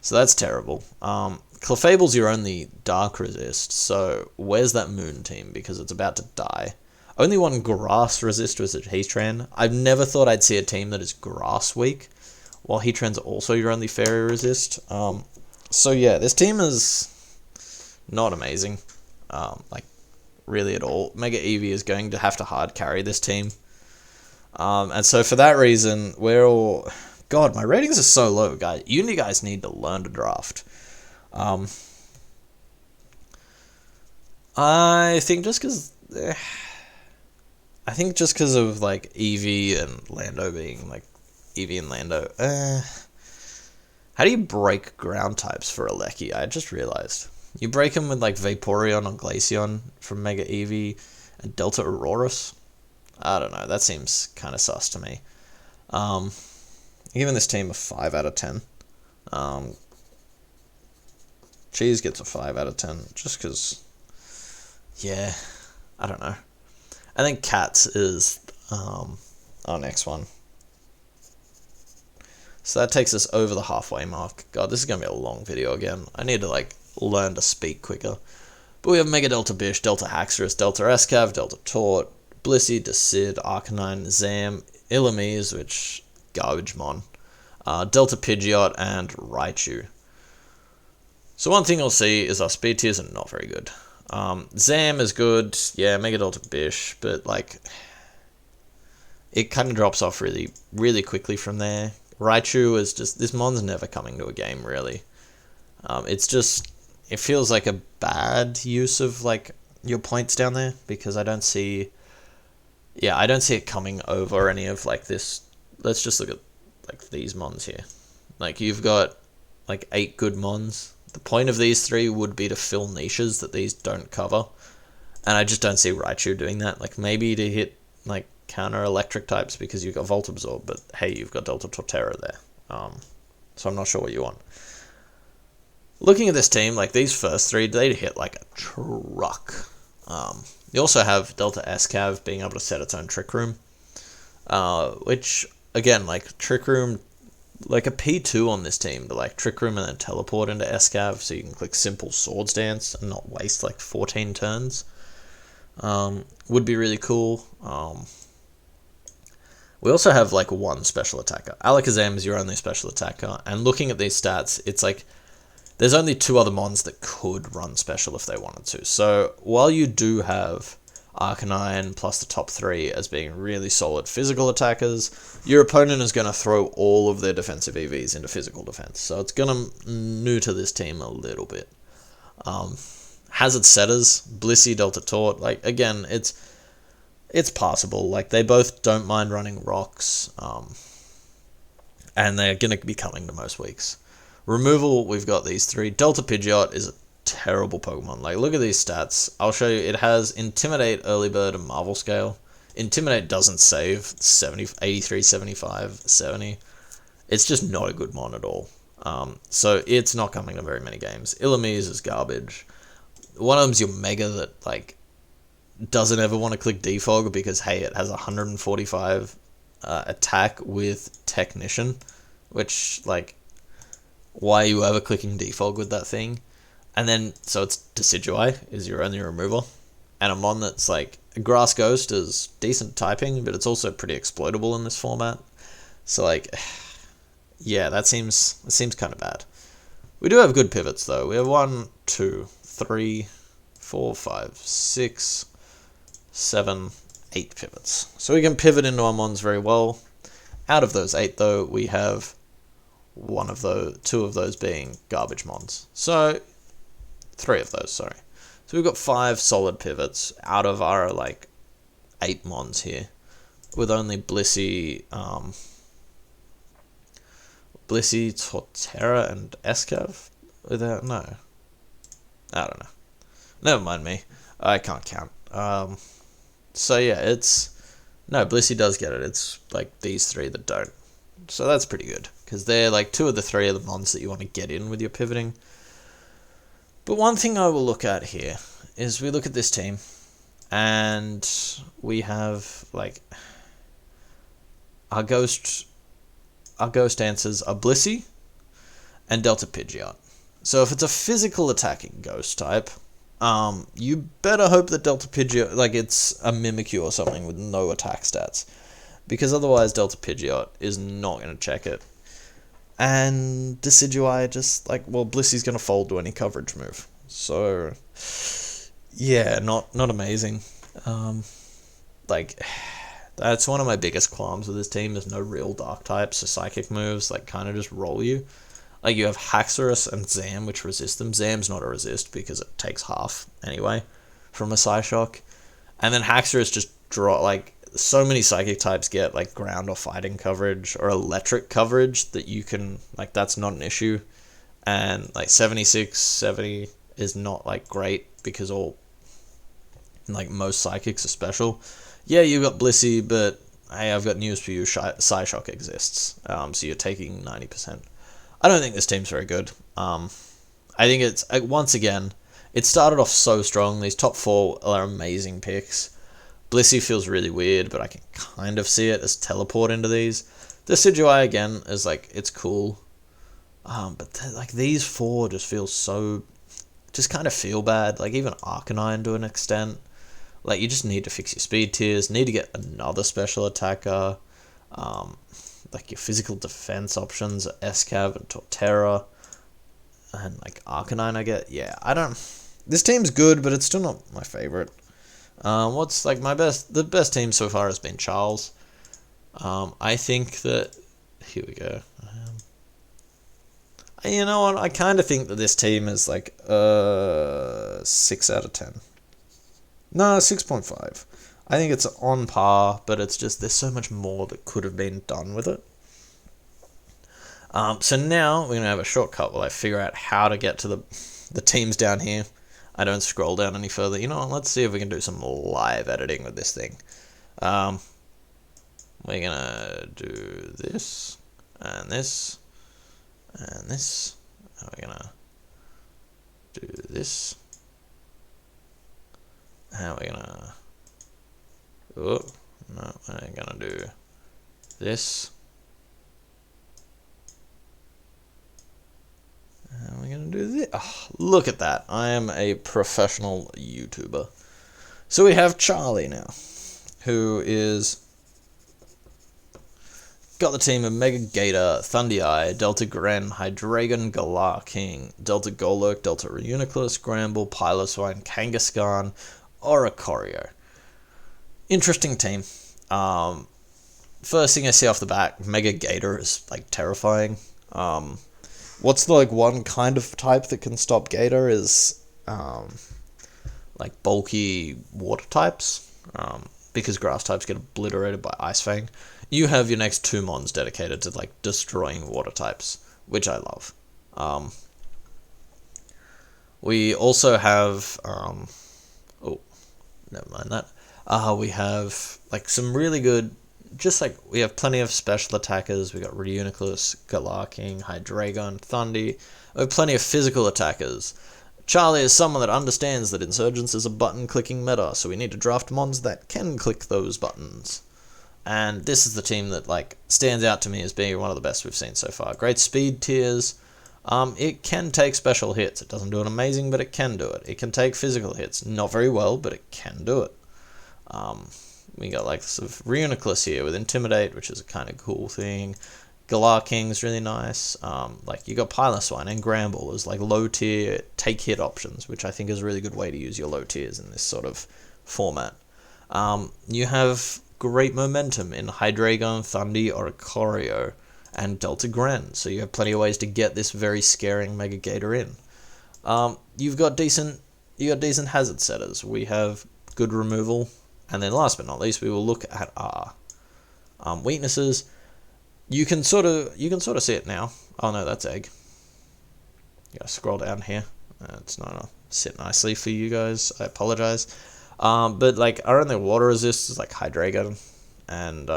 So that's terrible. Clefable's your only dark resist, so where's that moon team? Because it's about to die. Only one grass resist was at Heatran. I've never thought I'd see a team that is grass weak. while Heatran's also your only fairy resist. So yeah, this team is not amazing, like really at all. Mega Eevee is going to have to hard carry this team, and so for that reason, we're all... God, my ratings are so low, guys. You guys need to learn to draft. I think just because... I think just because of, like, Eevee and Lando being, like, Eevee and Lando... how do you break ground types for a Lecky? I just realized. You break them with, like, Vaporeon or Glaceon from Mega Eevee and Delta Aurorus? I don't know. That seems kind of sus to me. Giving this team a 5 out of 10. Cheese gets a 5 out of 10 just because, yeah, I don't know. I think Cats is our next one. So that takes us over the halfway mark. God, this is going to be a long video again. I need to, like, learn to speak quicker. But we have Mega Delta Bish, Delta Haxorus, Delta Escav, Delta Taunt, Blissey, Decid, Arcanine, Zam, Illumise, which... garbage mon, Delta Pidgeot, and Raichu. So one thing I'll see is our speed tiers are not very good. Zam is good, yeah, Mega Delta Bish, but like, it kind of drops off really, really quickly from there. Raichu is just, this mon's never coming to a game, really. It's just, it feels like a bad use of, like, your points down there, because I don't see, yeah, I don't see it coming over any of, like, this. Let's just look at, like, these mons here. Like, you've got, like, 8 good mons. The point of these 3 would be to fill niches that these don't cover. And I just don't see Raichu doing that. Like, maybe to hit, like, counter electric types because you've got Volt Absorb, but hey, you've got Delta Torterra there. So I'm not sure what you want. Looking at this team, like, these first 3, they hit like a truck. You also have Delta Escav being able to set its own Trick Room. Which... again, like, Trick Room, like a P2 on this team, to, like, Trick Room and then teleport into Escav so you can click simple Swords Dance and not waste, like, 14 turns. Would be really cool. We also have, like, one special attacker. Alakazam is your only special attacker, and looking at these stats, it's like, there's only 2 other mons that could run special if they wanted to. So, while you do have Arcanine plus the top 3 as being really solid physical attackers, your opponent is going to throw all of their defensive EVs into physical defense. So it's going to neuter this team a little bit. Hazard setters, Blissey, Delta Taunt, like, again, it's passable. Like, they both don't mind running rocks, and they're going to be coming to most weeks. Removal, we've got these 3. Delta Pidgeot is a terrible Pokemon. Like, look at these stats. I'll show you. It has Intimidate, Early Bird, and Marvel Scale. Intimidate doesn't save 70, 83, 75, 70. It's just not a good mon at all. So it's not coming to very many games. Illumise is garbage. One of them's your Mega that, like, doesn't ever want to click Defog because, hey, it has 145 attack with Technician, which, like, why are you ever clicking Defog with that thing? And then, so it's Decidueye is your only removal. And a mon that's like, Grass Ghost is decent typing, but it's also pretty exploitable in this format. So, like, yeah, that seems kind of bad. We do have good pivots, though. We have 1, 2, 3, 4, 5, 6, 7, 8 pivots. So we can pivot into our mons very well. Out of those 8, though, we have 2 of those being garbage mons. So 3 of those, sorry. So we've got 5 solid pivots out of our, like, 8 mons here, with only Blissey, Torterra, and Escav. Without, no. I don't know. Never mind me. I can't count. So yeah, no, Blissey does get it. It's, like, these 3 that don't. So that's pretty good, because they're, like, 2 of the 3 of the mons that you want to get in with your pivoting. But one thing I will look at here is we look at this team, and we have, like, our ghost answers are Blissey and Delta Pidgeot. So if it's a physical attacking ghost type, you better hope that Delta Pidgeot, like, it's a Mimikyu or something with no attack stats, because otherwise Delta Pidgeot is not going to check it. And Decidueye just like, well, Blissy's gonna fold to any coverage move. So yeah, not amazing. Like that's one of my biggest qualms with this team. There's no real dark types, so psychic moves like kind of just roll you. Like you have Haxorus and Zam, which resist them. Zam's not a resist because it takes half anyway from a Psyshock. And then Haxorus just draw, like, so many psychic types get like ground or fighting coverage or electric coverage that you can, like, that's not an issue. And like 76, 70 is not like great because all, like, most psychics are special. Yeah, you've got Blissey, but hey, I've got news for you, Psyshock exists. So you're taking 90%. I don't think this team's very good. I think it's, once again, it started off so strong. These top 4 are amazing picks. Blissey feels really weird, but I can kind of see it as teleport into these. Decidueye, again, is like, it's cool. But like these 4 just feel so, just kind of feel bad. Like even Arcanine to an extent. Like you just need to fix your speed tiers, need to get another special attacker. Like your physical defense options are Escav and Torterra. And like Arcanine, I get, yeah, I don't, this team's good, but it's still not my favorite. What's like the best team so far has been Charles. I think that, here we go. You know what, I kind of think that this team is like 6 out of 10. No, 6.5. I think it's on par, but it's just there's so much more that could have been done with it. So now we're going to have a shortcut while I figure out how to get to the teams down here. I don't scroll down any further. You know what, let's see if we can do some live editing with this thing. We're going to do this, and this, and this. And we're going to do this. And we're going to... Oh, no, we're going to do this. And we're going to do this. Oh, look at that. I am a professional YouTuber. So we have Charlie now, who is... got the team of Mega Gator, Thunderai, Delta Gren, Hydreigon, Galar King, Delta Golurk, Delta Reuniclus, Gramble, Piloswine, Kangaskhan, Oricorio. Interesting team. First thing I see off the bat, Mega Gator is like terrifying. What's the like one kind of type that can stop Gator is like bulky water types. Because grass types get obliterated by Ice Fang. You have your next 2 mons dedicated to like destroying water types, which I love. We also have oh, never mind that. We have like some really good, just like we have plenty of special attackers. We got Reuniclus, Galar King, Hydreigon, Thundy. We have plenty of physical attackers. Charlie is someone that understands that Insurgence is a button-clicking meta, so we need to draft mons that can click those buttons. And this is the team that like stands out to me as being one of the best we've seen so far. Great speed tiers. It can take special hits. It doesn't do it amazing, but it can do it. It can take physical hits. Not very well, but it can do it. We got like sort of Reuniclus here with Intimidate, which is a kind of cool thing. Galar King's really nice. Like you got Piloswine and Gramble as like low tier take hit options, which I think is a really good way to use your low tiers in this sort of format. You have great momentum in Hydreigon, Thundy, Oricorio, and Delta Gren, so you have plenty of ways to get this very scaring Mega Gator in. You got decent hazard setters. We have good removal, and then last but not least, we will look at our weaknesses. You can sort of see it now. Oh no, that's Egg. You gotta scroll down here. It's not gonna sit nicely for you guys. I apologize. But like our only water resist is like Hydreigon, and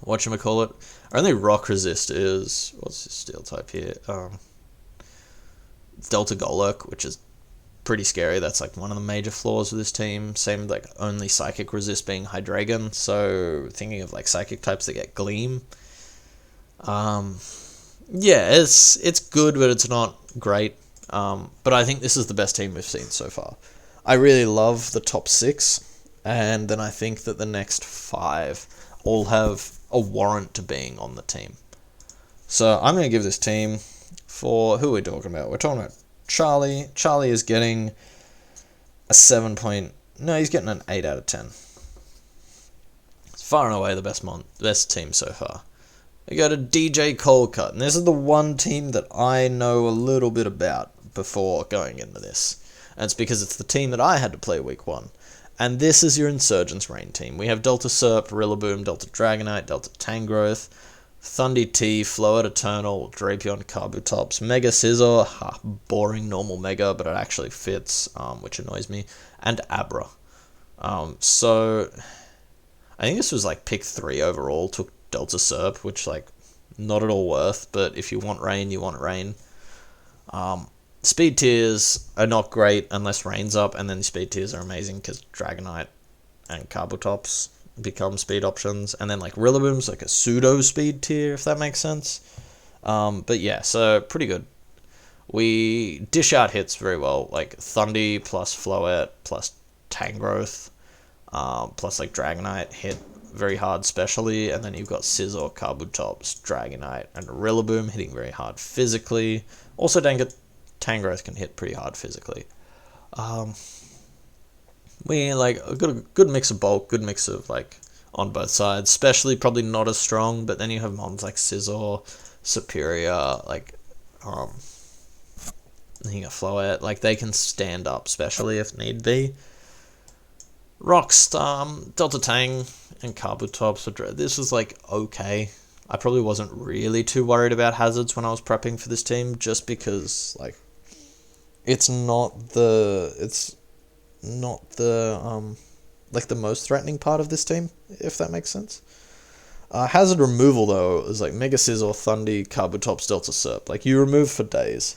whatchamacallit. Our only rock resist is, what's this steel type here? It's Delta Golurk, which is pretty scary. That's like one of the major flaws of this team. Same like only psychic resist being Hydreigon. So thinking of like psychic types that get Gleam. Yeah, it's good, but it's not great. But I think this is the best team we've seen so far. I really love the top 6, and then I think that the next 5 all have a warrant to being on the team. So I'm going to give this team for... Who are we talking about? We're talking about Charlie. Charlie is getting a 7 point... No, he's getting an 8 out of 10. It's far and away the best team so far. We go to DJ Coldcut, and this is the one team that I know a little bit about before going into this. And it's because it's the team that I had to play week 1. And this is your Insurgents Rain team. We have Delta Serp, Rillaboom, Delta Dragonite, Delta Tangrowth, Thundy T, Floet Eternal, Drapion, Kabutops, Mega Scizor, boring normal Mega, but it actually fits, which annoys me, and Abra. So, I think this was like pick 3 overall, took Delta Serp, which like, not at all worth, but if you want Rain, you want Rain. Speed tiers are not great unless Rain's up, and then speed tiers are amazing because Dragonite and Kabutops become speed options, and then like Rillaboom's like a pseudo speed tier, if that makes sense. But yeah, so pretty good. We dish out hits very well, like Thundy plus Floet plus Tangrowth plus like Dragonite hit very hard specially, and then you've got Scizor, Kabutops, Dragonite, and Rillaboom hitting very hard physically. Also, Tangrowth can hit pretty hard physically. We like got a good mix of bulk, good mix of like on both sides. Especially probably not as strong, but then you have mons like Scizor, Superior, like you got Floet, like they can stand up, especially if need be. Rocks, Delta Tang and Kabutops. This was like okay. I probably wasn't really too worried about hazards when I was prepping for this team, just because like it's not the like the most threatening part of this team, if that makes sense. Hazard removal though is like Mega Scizor, Thundy, Kabutops, Delta Serp. Like you remove for days,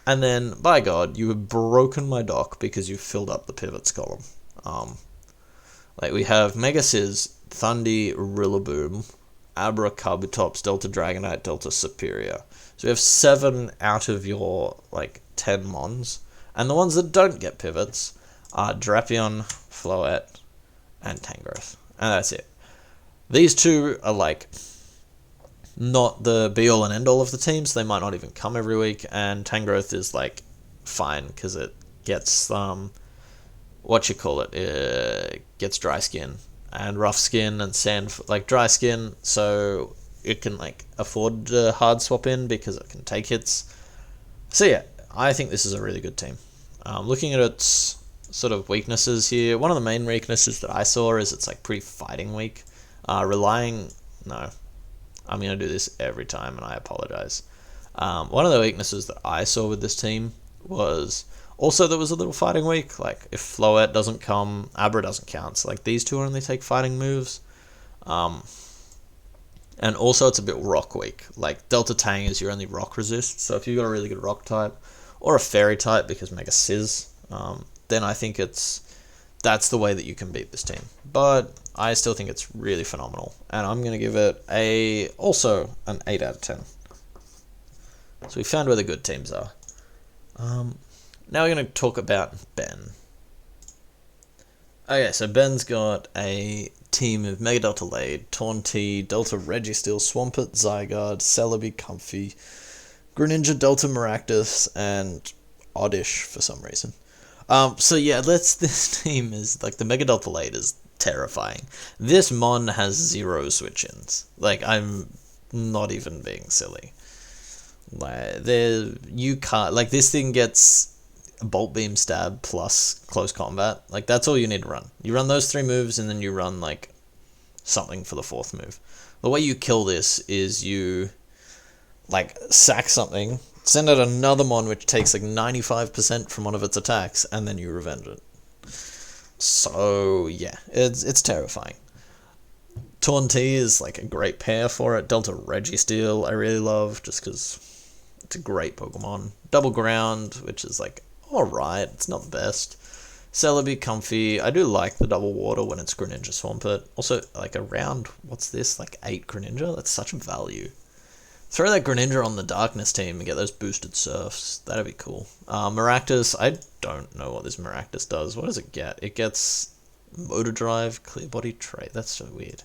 and then by God, you have broken my dock because you filled up the pivots column. Like we have Mega Sizz, Thundy, Rillaboom, Abra, Kabutops, Delta Dragonite, Delta Superior. So we have 7 out of your like 10 mons, and the ones that don't get pivots are Drapion, Floet, and Tangrowth, and that's it. These two are like not the be all and end all of the teams. They might not even come every week, and Tangrowth is like fine because it gets it gets dry skin and rough skin and sand, like dry skin, so it can like afford to hard swap in because it can take hits. So yeah, I think this is a really good team. Looking at its sort of weaknesses here, one of the main weaknesses that I saw is it's like pretty fighting weak. I'm gonna do this every time and I apologize. One of the weaknesses that I saw with this team was also there was a little fighting weak. Like if Floet doesn't come, Abra doesn't count. So like these two only take fighting moves. And also it's a bit rock weak. Like Delta Tang is your only rock resist. So if you've got a really good rock type or a fairy type because Mega Sizz, then I think that's the way that you can beat this team. But I still think it's really phenomenal, and I'm going to give it also an 8 out of 10. So we found where the good teams are. Now we're going to talk about Ben. Okay, so Ben's got a team of Mega Delta Lade, Taunty, Delta Registeel, Swampert, Zygarde, Celebi, Comfey, Greninja, Delta Maractus, and Oddish for some reason. So yeah, this team is, like, the Mega Delta Lade is terrifying. This mon has 0 switch-ins. Like, I'm not even being silly. Like, you can't, like, this thing gets a Bolt Beam Stab plus Close Combat. Like, that's all you need to run. You run those 3 moves, and then you run, like, something for the 4th move. The way you kill this is you, like, sack something, send out another mon which takes like 95% from one of its attacks, and then you revenge it. So yeah, it's terrifying. Taunty is like a great pair for it. Delta Registeel I really love just because it's a great Pokemon. Double Ground, which is like alright, it's not the best. Celebi, Comfey. I do like the double water when it's Greninja Swampert. Also, like around, what's this, like 8 Greninja? That's such a value. Throw that Greninja on the Darkness team and get those boosted Surfs. That'd be cool. Maractus, I don't know what this Maractus does. What does it get? It gets Motor Drive, Clear Body Trait. That's so weird.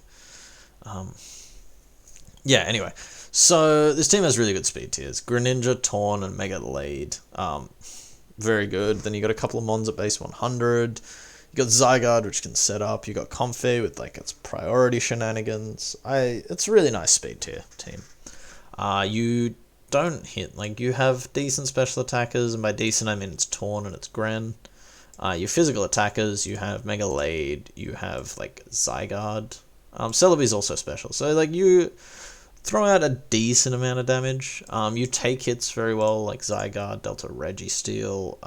Yeah, anyway. So this team has really good speed tiers. Greninja, Torn, and Mega Lade. Very good. Then you got a couple of Mons at base 100. You got Zygarde, which can set up. You got Comfey with like its priority shenanigans. It's a really nice speed tier team. You don't hit, like, you have decent special attackers, and by decent I mean it's Torn and it's Gren. Your physical attackers, you have Mega Lade, you have like Zygarde. Celebi's also special, so like you throw out a decent amount of damage. You take hits very well, like Zygarde, Delta Registeel.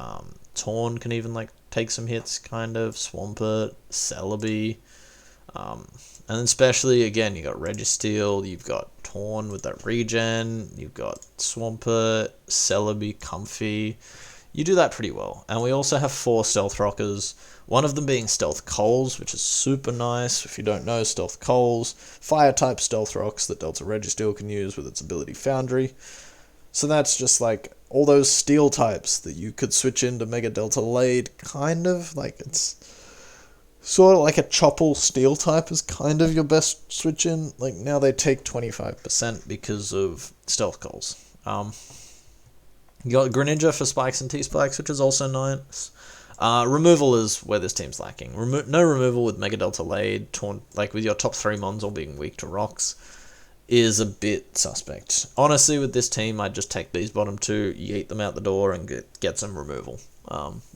Torn can even like take some hits, kind of. Swampert, Celebi. And then especially, again, you got Registeel, you've got Torn with that regen, you've got Swampert, Celebi, Comfey. You do that pretty well. And we also have 4 Stealth Rockers, one of them being Stealth Coals, which is super nice. If you don't know, Stealth Coals, Fire-type Stealth Rocks that Delta Registeel can use with its ability Foundry. So that's just like all those Steel types that you could switch into Mega Delta Lade, kind of. Like, it's sort of like a Chople Steel type is kind of your best switch in. Like, now they take 25% because of Stealth Coals. You got Greninja for Spikes and T-Spikes, which is also nice. Removal is where this team's lacking. No removal with Mega Delta Lade, Torn, like with your top 3 Mons all being weak to rocks, is a bit suspect. Honestly, with this team, I'd just take these bottom 2, yeet them out the door, and get some removal.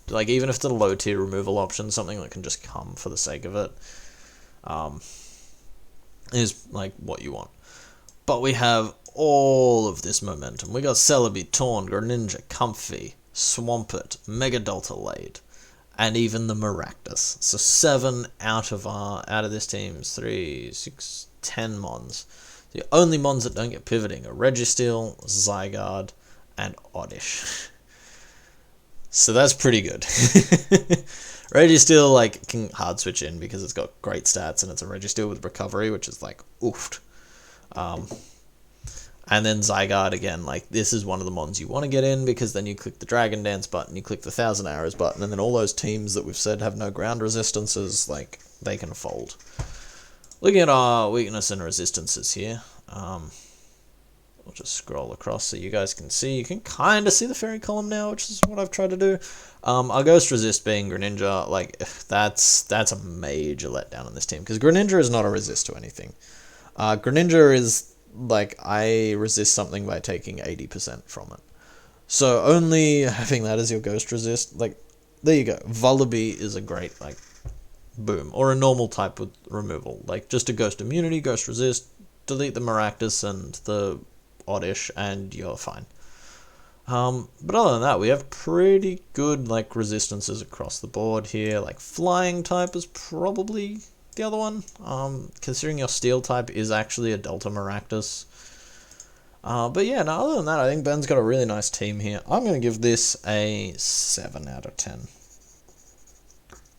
Like, even if it's a low tier removal option, something that can just come for the sake of it, is like what you want. But we have all of this momentum. We got Celebi, Torn, Greninja, Comfey, Swampert, Mega Delta Lade, and even the Maractus. So 7 out of this team's 3, 6, 10 Mons. The only Mons that don't get pivoting are Registeel, Zygarde, and Oddish. So that's pretty good. Registeel, like, can hard switch in because it's got great stats and it's a Registeel with recovery, which is like, oofed. And then Zygarde, again, like, this is one of the Mons you want to get in, because then you click the Dragon Dance button, you click the Thousand Arrows button, and then all those teams that we've said have no ground resistances, like, they can fold. Looking at our weakness and resistances here, I'll just scroll across so you guys can see. You can kind of see the fairy column now, which is what I've tried to do. Our Ghost Resist being Greninja, like, that's a major letdown on this team, because Greninja is not a resist to anything. Greninja is, like, I resist something by taking 80% from it. So only having that as your Ghost Resist, like, there you go. Vullaby is a great, like, boom. Or a normal type with removal. Like, just a Ghost Immunity, Ghost Resist, delete the Maractus and the Oddish, and you're fine. But other than that, we have pretty good, like, resistances across the board here. Like, Flying type is probably the other one, considering your Steel type is actually a Delta Maractus. But yeah, no, other than that, I think Ben's got a really nice team here. I'm going to give this a 7 out of 10.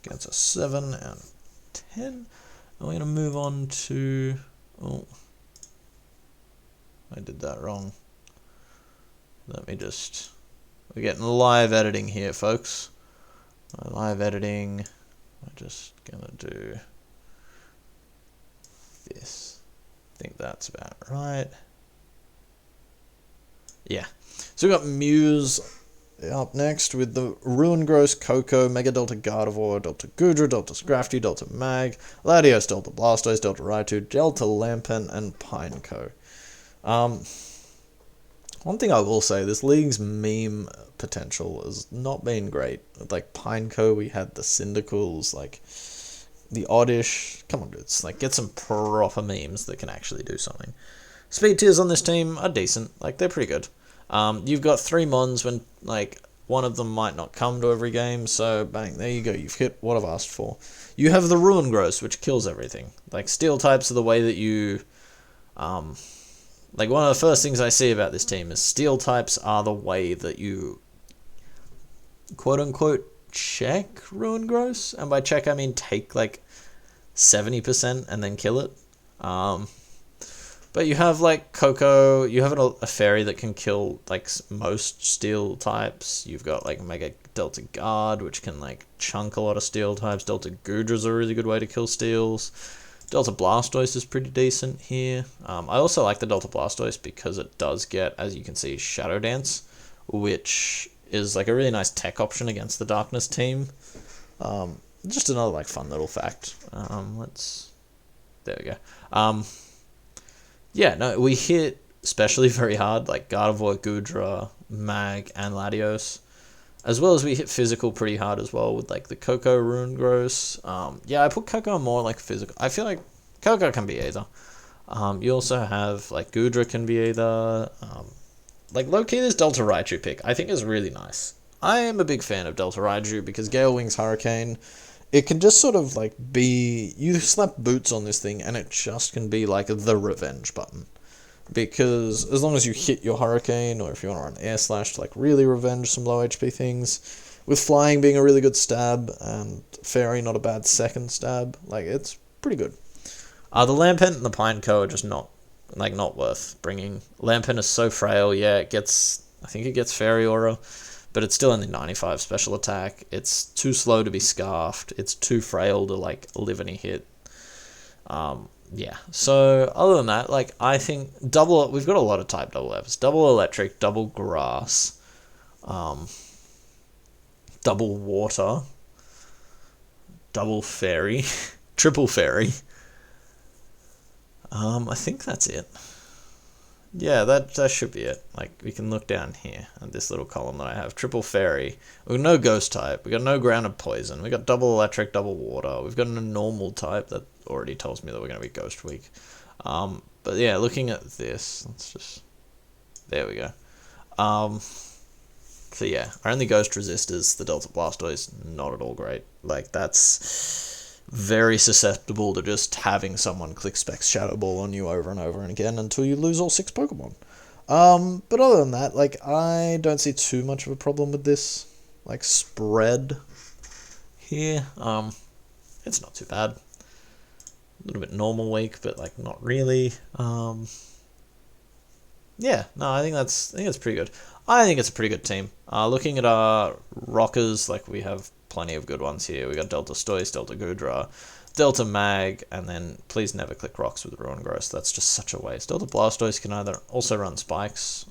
Gets a 7 out of 10. And we're going to move on to... Oh, I did that wrong. Let me just... We're getting live editing here, folks. Live editing. I'm just going to do this. I think that's about right. Yeah. So we've got Muse up next with the Ruin Gross, Coco, Mega Delta Gardevoir, Delta Goodra, Delta Scrafty, Delta Mag, Latios, Delta Blastoise, Delta Raichu, Delta Lampen, and Pineco. One thing I will say, this league's meme potential has not been great. Like, Pineco, we had the Cyndaquils, like, the Oddish. Come on, dudes. Like, get some proper memes that can actually do something. Speed tiers on this team are decent. Like, they're pretty good. You've got 3 Mons when, like, one of them might not come to every game, so bang, there you go. You've hit what I've asked for. You have the Ruin Gross, which kills everything. Like, Steel types are the way that you... Like, one of the first things I see about this team is Steel types are the way that you, quote-unquote, check Ruin Gross. And by check, I mean take, like, 70% and then kill it. But you have, like, Coco, you have a fairy that can kill, like, most Steel types. You've got, like, Mega Delta Guard, which can, like, chunk a lot of Steel types. Delta Goodra's a really good way to kill Steels. Delta Blastoise is pretty decent here. I also like the Delta Blastoise because it does get, as you can see, Shadow Dance, which is like a really nice tech option against the Darkness team. Just another like fun little fact. There we go. Yeah, no, we hit especially very hard, like Gardevoir, Goodra, Mag, and Latios. As well as we hit physical pretty hard as well with like the Coco, Runegross. Yeah, I put Coco more like physical. I feel like Coco can be either. You also have like Goodra can be either. Like low-key this Delta Raichu pick I think is really nice. I am a big fan of Delta Raichu because Gale Wings Hurricane, it can just sort of like be, you slap boots on this thing and it just can be like the revenge button. Because as long as you hit your Hurricane, or if you want to run Air Slash to like really revenge some low HP things, with Flying being a really good stab, and Fairy not a bad second stab, like it's pretty good. The Lampent and the Pineco are just not worth bringing. Lampent is so frail, yeah, I think it gets Fairy Aura, but it's still only 95 special attack, it's too slow to be Scarfed, it's too frail to like live any hit. Yeah, so other than that, like, I think we've got a lot of type double Fs. Double Electric, double Grass, double Water, double Fairy, triple Fairy. I think that's it. Yeah, that should be it. Like, we can look down here at this little column that I have. Triple Fairy. We've got no Ghost type. We've got no Grounded Poison. We've got double Electric, double Water. We've got a normal type that already tells me that we're going to be Ghost weak. But yeah, looking at this, there we go. So yeah, our only Ghost resist is the Delta Blastoise. Not at all great. Like, that's very susceptible to just having someone click Specs Shadow Ball on you over and over and again until you lose all 6 Pokemon. But other than that, like, I don't see too much of a problem with this, like, spread here. It's not too bad. A little bit normal weak, but like not really. Yeah, no, I think it's pretty good. I think it's a pretty good team. Looking at our rockers, like we have plenty of good ones here. We got Delta Stoice, Delta Goodra, Delta Mag, and then please never click rocks with Runegross. That's just such a waste. Delta Blastoise can also run spikes.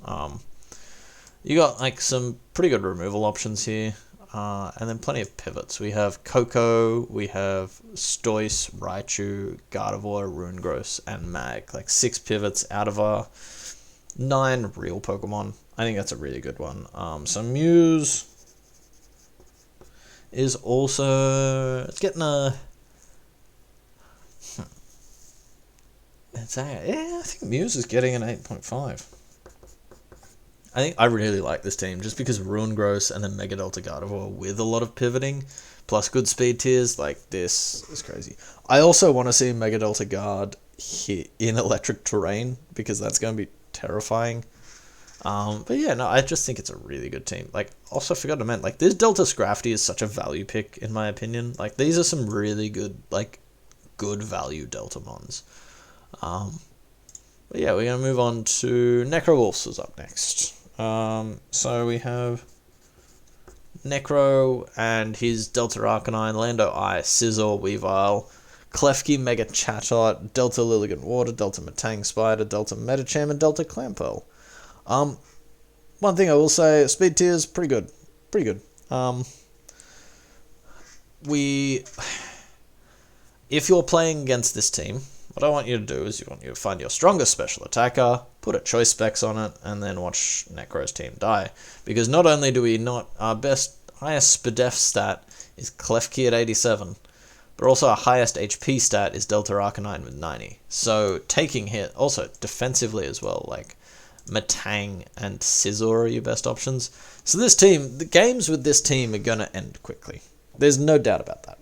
You got like some pretty good removal options here. And then plenty of pivots. We have Coco, we have Stoice, Raichu, Gardevoir, Runegross, and Mag. Like 6 pivots out of our 9 real Pokemon. I think that's a really good one. So Muse is also... It's getting a... I think Muse is getting an 8.5. I really like this team just because Runegross and then Mega Delta Gardevoir with a lot of pivoting, plus good speed tiers, like this is crazy. I also want to see Mega Delta Guard hit in electric terrain because that's going to be terrifying. But yeah, no, I just think it's a really good team. Like, also forgot to mention, like, this Delta Scrafty is such a value pick in my opinion. Like, these are some really good, like, good value Deltamons. But yeah, we're going to move on to Necrowolf is up next. So we have Necro and his Delta Arcanine, Lando Ice, Scizor, Weavile, Klefki, Mega Chatot, Delta Lilligant Water, Delta Metang Spider, Delta Medicham, and Delta Clamperl. One thing I will say, speed tiers, pretty good. Pretty good. If you're playing against this team, what I want you to do is you to find your strongest special attacker, put a choice specs on it, and then watch Necro's team die. Because not only do we not... Our highest SPDEF stat is Klefki at 87, but also our highest HP stat is Delta Arcanine with 90. So taking hit, also defensively as well, like Metang and Scizor are your best options. So this team, the games with this team are going to end quickly. There's no doubt about that.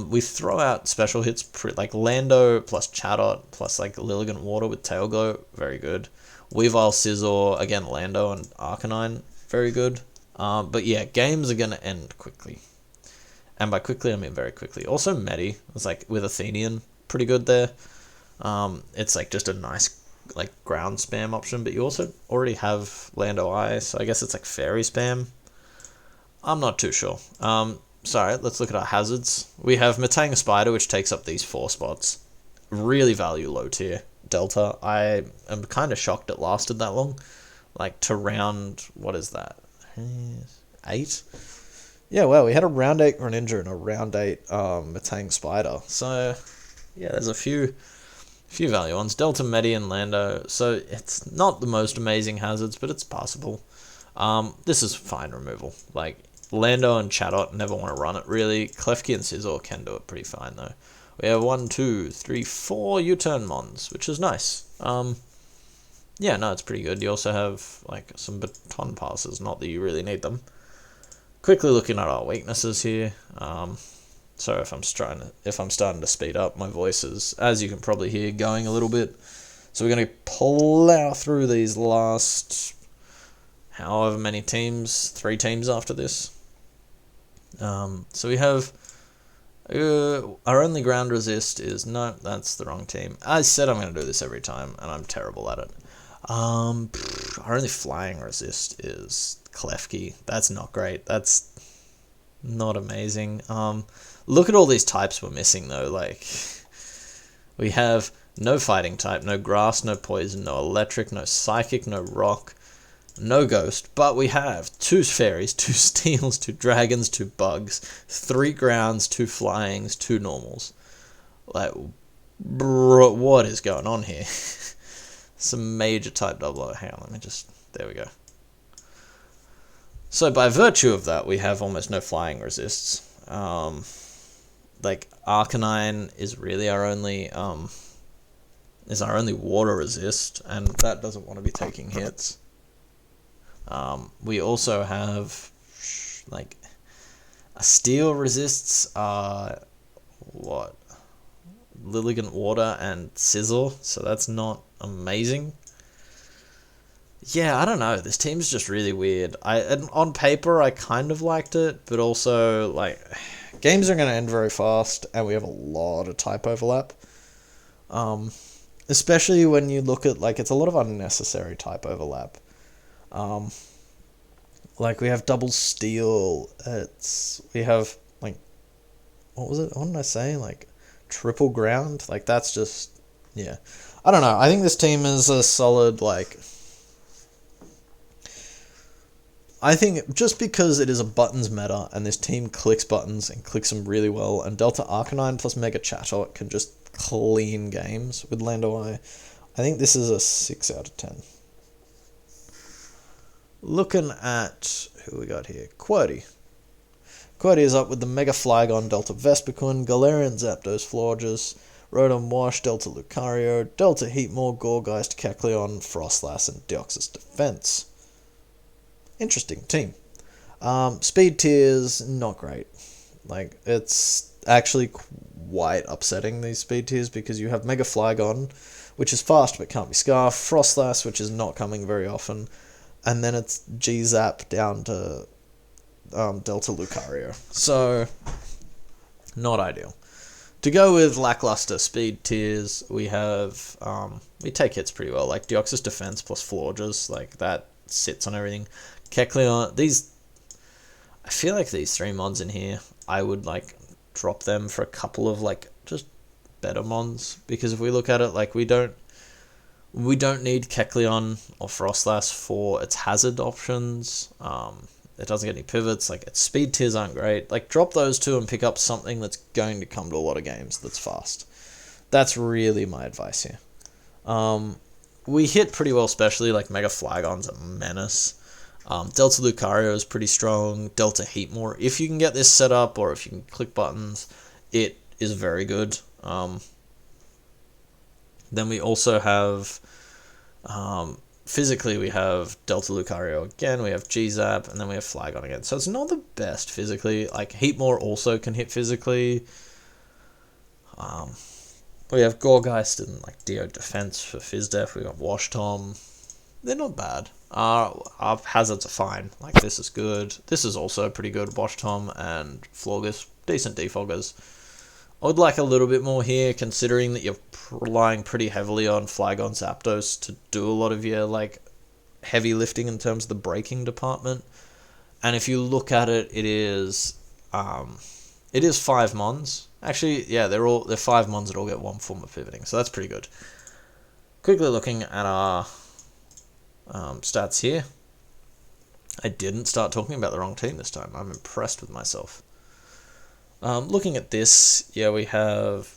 We throw out special hits like Lando plus Chatot plus like Lilligant Water with Tail Glow, very good. Weavile, Scizor, again Lando and Arcanine, very good. But yeah, games are going to end quickly. And by quickly, I mean very quickly. Also Medi, it's like with Athenian, pretty good there. It's like just a nice like ground spam option, but you also already have Lando Eye, so I guess it's like fairy spam. I'm not too sure. Sorry, let's look at our hazards. We have Metang Spider, which takes up these 4 spots. really value low tier Delta. I am kind of shocked it lasted that long. Like to round, what is that? 8? Yeah, well, we had a round 8 Greninja and a round 8 Metang Spider. So, yeah, there's a few value ones. Delta Medi and Lando. So, it's not the most amazing hazards, but it's passable. This is fine removal. Like, Lando and Chatot never want to run it, really. Klefki and Scizor can do it pretty fine, though. We have 1, 2, 3, 4 U-turn Mons, which is nice. Yeah, no, it's pretty good. You also have, like, some baton passes, not that you really need them. Quickly looking at our weaknesses here. Sorry if I'm starting to speed up. My voice is, as you can probably hear, going a little bit. So we're going to plow through these last however many teams, 3 teams after this. So we have our only ground resist is, no, that's the wrong team. I said I'm going to do this every time, and I'm terrible at it. Our only flying resist is Klefki. That's not great. That's not amazing. Look at all these types we're missing, though. Like, we have no fighting type, no grass, no poison, no electric, no psychic, no rock, no ghost, but we have 2 fairies, 2 steels, 2 dragons, 2 bugs, 3 grounds, 2 flyings, 2 normals. Like, bro, what is going on here? Some major type double. Hang on, let me just, there we go. So by virtue of that, we have almost no flying resists. Like, Arcanine is really our only water resist, and that doesn't want to be taking hits. We also have, like, a steel resists, what? Lilligant Water and Scizor, so that's not amazing. Yeah, I don't know. This team's just really weird. On paper, I kind of liked it, but also, like, games are going to end very fast, and we have a lot of type overlap. Especially when you look at, like, it's a lot of unnecessary type overlap. Like, we have double steel. We have, like, what was it? What did I say? Like, triple ground? Like, that's just, yeah. I don't know. I think this team is a solid, like, I think just because it is a buttons meta, and this team clicks buttons and clicks them really well, and Delta Arcanine plus Mega Chatot can just clean games with Lando I think this is a 6 out of 10. Looking at who we got here, Quirty. Quirty is up with the Mega Flygon, Delta Vespiquen, Galarian Zapdos, Florges, Rotom Wash, Delta Lucario, Delta Heatmore, Gourgeist, Kecleon, Frostlass, and Deoxys Defense. Interesting team. Speed tiers, not great. Like, it's actually quite upsetting, these speed tiers, because you have Mega Flygon, which is fast but can't be Scarfed, Frostlass, which is not coming very often, and then it's G-Zap down to Delta Lucario. So, not ideal. To go with lackluster speed tiers, we have, we take hits pretty well, like Deoxys Defense plus Florges, like that sits on everything. Kecleon, I feel like these 3 mods in here, I would, like, drop them for a couple of, like, just better mons, because if we look at it, like, we don't need Kecleon or Frostlass for its hazard options. It doesn't get any pivots, like, its speed tiers aren't great. Like, drop those 2 and pick up something that's going to come to a lot of games that's fast. That's really my advice here. We hit pretty well, especially, like, Mega Flygon's a menace. Delta Lucario is pretty strong. Delta Heatmore, if you can get this set up, or if you can click buttons, it is very good. Then we also have, physically we have Delta Lucario again, we have G-Zap, and then we have Flygon again. So it's not the best physically. Like, Heatmore also can hit physically. We have Gourgeist and, like, Dio Defense for Fizdef. We got Wash Tom. They're not bad. Our hazards are fine. Like, this is good. This is also pretty good. Wash Tom and Florges, decent defoggers. I would like a little bit more here, considering that you're relying pretty heavily on Flygon Zapdos to do a lot of your, like, heavy lifting in terms of the braking department. And if you look at it, it is It is 5 mons. Actually, yeah, they're 5 mons that all get one form of pivoting, so that's pretty good. Quickly looking at our stats here. I didn't start talking about the wrong team this time. I'm impressed with myself. Looking at this, yeah, we have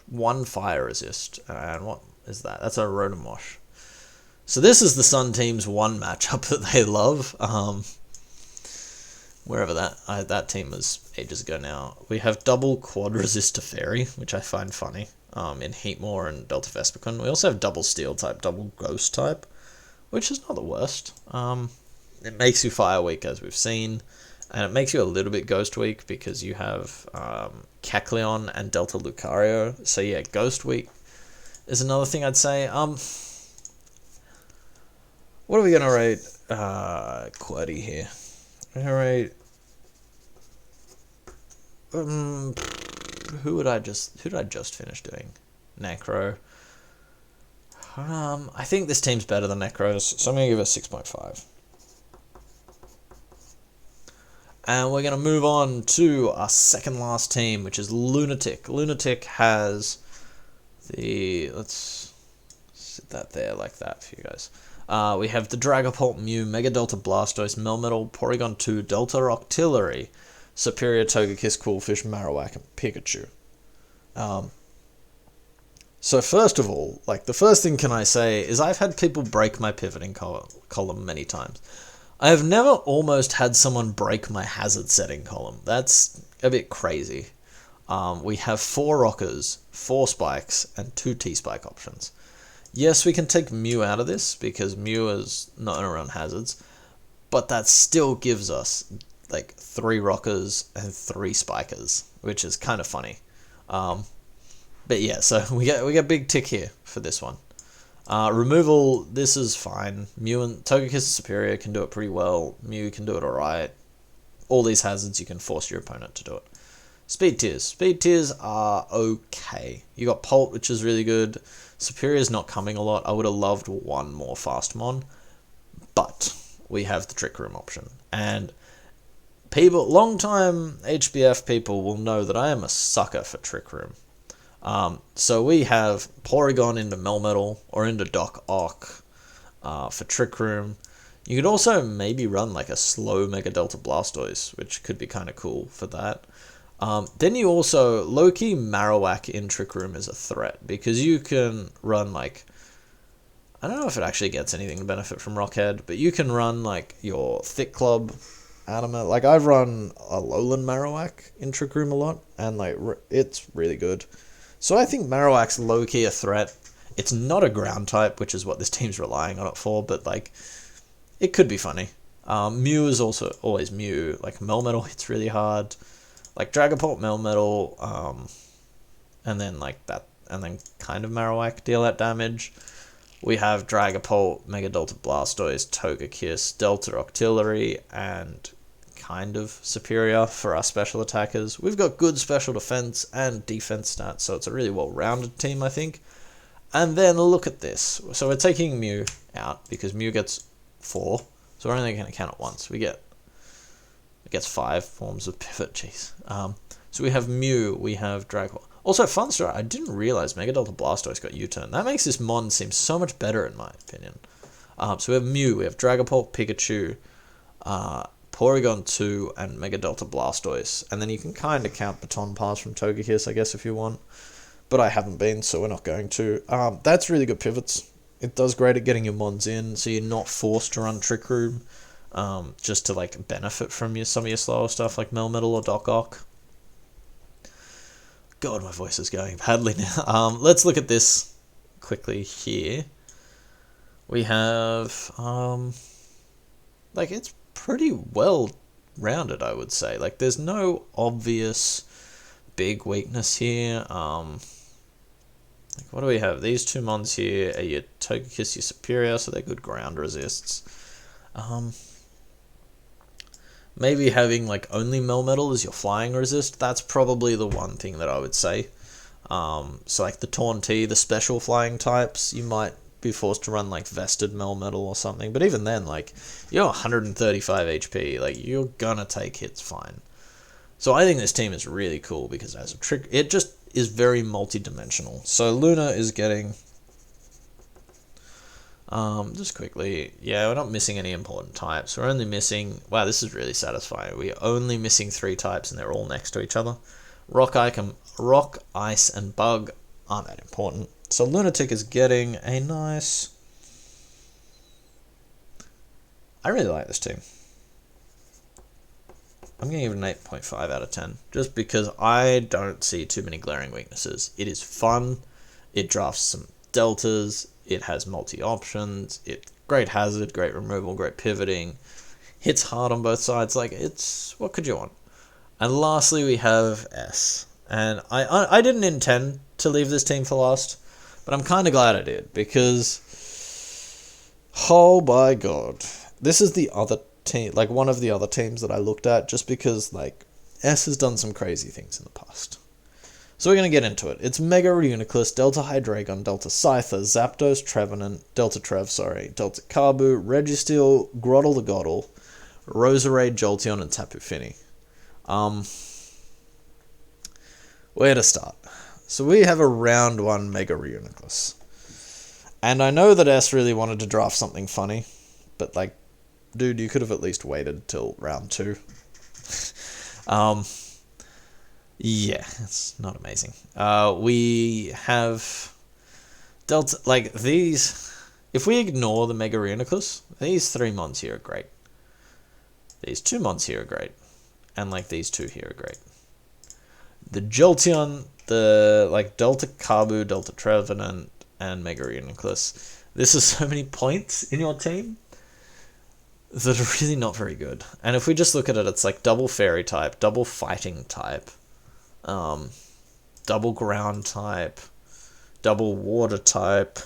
1 fire resist. And what is that? That's a Rotomosh. So this is the Sun team's one matchup that they love. Wherever that team was ages ago now. We have double quad resist to Fairy, which I find funny, in Heatmore and Delta Vespiquen. We also have double steel type, double ghost type, which is not the worst. It makes you fire weak, as we've seen, and it makes you a little bit ghost weak because you have Kecleon and Delta Lucario. So yeah, ghost weak is another thing I'd say. What are we gonna rate Quaddy here? Alright. Who did I just finish doing? Necro. I think this team's better than Necro's, so I'm gonna give it a 6.5. And we're gonna move on to our second last team, which is Lunatic. Lunatic has let's sit that there like that for you guys. We have the Dragapult, Mew, Mega Delta Blastoise, Melmetal, Porygon 2, Delta Octillery, Superior Togekiss, Coolfish, Marowak, and Pikachu. So first of all, like, the first thing can I say is I've had people break my pivoting column many times. I have never almost had someone break my hazard setting column. That's a bit crazy. We have 4 Rockers, 4 Spikes, and 2 T-Spike options. Yes, we can take Mew out of this, because Mew is not around hazards, but that still gives us, like, 3 Rockers and 3 Spikers, which is kind of funny. But yeah, so we get big tick here for this one. Removal, this is fine. Mew and Togekiss is superior, can do it pretty well. Mew can do it alright. All these hazards, you can force your opponent to do it. Speed tiers. Speed tiers are okay. You got Pult, which is really good. Superior is not coming a lot. I would have loved 1 more fast mon, but we have the Trick Room option. And people, long-time HBF people will know that I am a sucker for Trick Room. So we have Porygon into Melmetal or into Doc Ock for Trick Room. You could also maybe run like a slow Mega Delta Blastoise, which could be kind of cool for that. Then you also, low-key Marowak in Trick Room is a threat, because you can run, like, I don't know if it actually gets anything to benefit from Rockhead, but you can run, like, your Thick Club, Adamant. Like, I've run a Alolan Marowak in Trick Room a lot, and, like, it's really good. So I think Marowak's low-key a threat. It's not a ground type, which is what this team's relying on it for, but, like, it could be funny. Mew is also always Mew. Like, Melmetal hits really hard. Like Dragapult, Melmetal, and then like that, and then kind of Marowak deal that damage. We have Dragapult, Mega Delta Blastoise, Togekiss, Delta Octillery, and kind of Superior for our special attackers. We've got good special defense and defense stats, so it's a really well-rounded team, I think. And then look at this. So we're taking Mew out because Mew gets 4, so we're only going to count it once. It gets 5 forms of pivot, jeez. So we have Mew, we have Dragapult. Also, fun story, I didn't realize Mega Delta Blastoise got U-turn. That makes this mon seem so much better, in my opinion. So we have Mew, we have Dragapult, Pikachu, Porygon 2, and Mega Delta Blastoise. And then you can kind of count Baton Pass from Togekiss, I guess, if you want. But I haven't been, so we're not going to. That's really good pivots. It does great at getting your mons in, so you're not forced to run Trick Room. Just to like benefit from some of your slower stuff like Melmetal or Doc Ock. God, my voice is going badly now. Let's look at this quickly here. We have like, it's pretty well rounded, I would say. Like, there's no obvious big weakness here. Like, what do we have? These 2 mons here are your Togekiss, your Superior, so they're good ground resists. Maybe having, like, only Melmetal as your flying resist, that's probably the one thing that I would say. So, like, the Taunt-T, the special flying types, you might be forced to run, like, Vested Melmetal or something. But even then, like, you're 135 HP. Like, you're gonna take hits fine. So I think this team is really cool because it has a trick. It just is very multi-dimensional. So Luna is getting... just quickly, yeah, we're not missing any important types. We're only missing... Wow, this is really satisfying. We're only missing 3 types and they're all next to each other. Rock, Ice, and Bug aren't that important. So Lunatic is getting a nice... I really like this team. I'm going to give it an 8.5 out of 10. Just because I don't see too many glaring weaknesses. It is fun. It drafts some deltas. It has multi-options. It's great hazard, great removal, great pivoting. Hits hard on both sides. Like, it's... What could you want? And lastly, we have S. And I didn't intend to leave this team for last. But I'm kind of glad I did. Because... Oh my god. This is the other team, like one of the other teams that I looked at, just because like S has done some crazy things in the past. So we're going to get into it. It's Mega Reuniclus, Delta Hydreigon, Delta Scyther, Zapdos, Trevenant, Delta Delta Carbu, Registeel, Groddle the Goddle, Roserade, Jolteon, and Tapu Fini. Where to start? So we have a round 1 Mega Reuniclus. And I know that S really wanted to draft something funny, but like, dude, you could have at least waited till round 2. Yeah, it's not amazing. We have Delta, like these, if we ignore the Mega Reuniclus, these 3 mons here are great. These 2 mons here are great. And like these 2 here are great. The Jolteon, the like Delta Carbu, Delta Trevenant, and Mega Reuniclus. This is so many points in your team that are really not very good. And if we just look at it, it's like double fairy type, double fighting type, double ground type, double water type,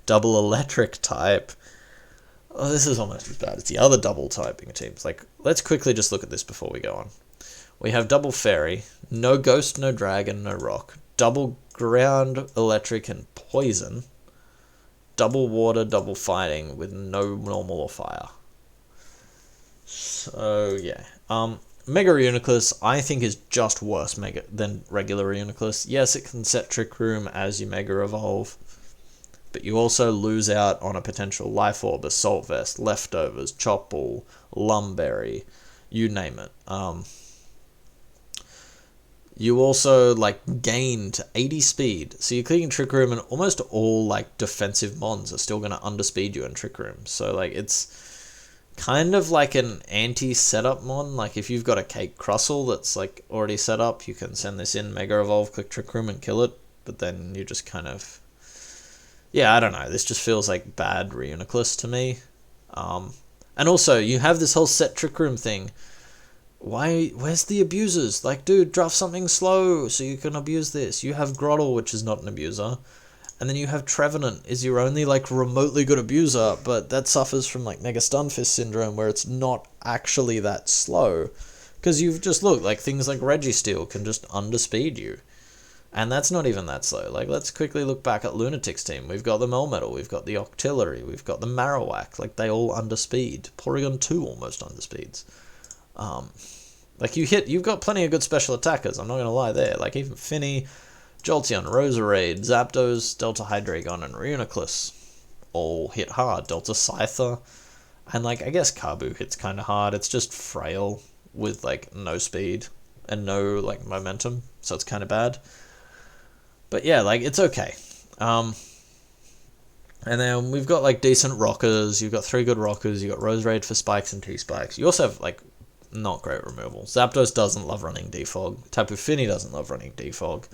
double electric type. Oh, this is almost as bad as the other double typing teams. Like, let's quickly just look at this before we go on. We have double fairy, no ghost, no dragon, no rock, double ground, electric, and poison, double water, double fighting with no normal or fire. So, yeah. Mega Reuniclus, I think, is just worse than regular Reuniclus. Yes, it can set Trick Room as you Mega Evolve, but you also lose out on a potential Life Orb, Assault Vest, Leftovers, Chop Ball, Lumberry, you name it. You also, like, gain to 80 speed, so you're clicking Trick Room, and almost all, like, defensive mons are still going to underspeed you in Trick Room. So, like, it's kind of like an anti-setup mon. Like, if you've got a Cake Crustle that's, like, already set up, you can send this in, Mega Evolve, click Trick Room, and kill it. But then you just kind of... Yeah, I don't know. This just feels like bad Reuniclus to me. And also, you have this whole set Trick Room thing. Where's the abusers? Like, dude, draft something slow so you can abuse this. You have Groddle, which is not an abuser. And then you have Trevenant, is your only, like, remotely good abuser, but that suffers from, like, Mega Stunfisk syndrome, where it's not actually that slow. Because you've just looked, like, things like Registeel can just underspeed you. And that's not even that slow. Like, let's quickly look back at Lunatic's team. We've got the Melmetal, we've got the Octillery, we've got the Marowak. Like, they all underspeed. Porygon 2 almost underspeeds. Like, you've got plenty of good special attackers, I'm not going to lie there. Like, even Finny, Jolteon, Roserade, Zapdos, Delta Hydreigon, and Reuniclus all hit hard. Delta Scyther, and, like, I guess Carbu hits kind of hard. It's just frail with, like, no speed and no, like, momentum, so it's kind of bad. But yeah, like, it's okay. And then we've got, like, decent rockers. You've got 3 good rockers. You've got Roserade for spikes and T-spikes. You also have, like, not great removal. Zapdos doesn't love running Defog. Tapu Fini doesn't love running Defog.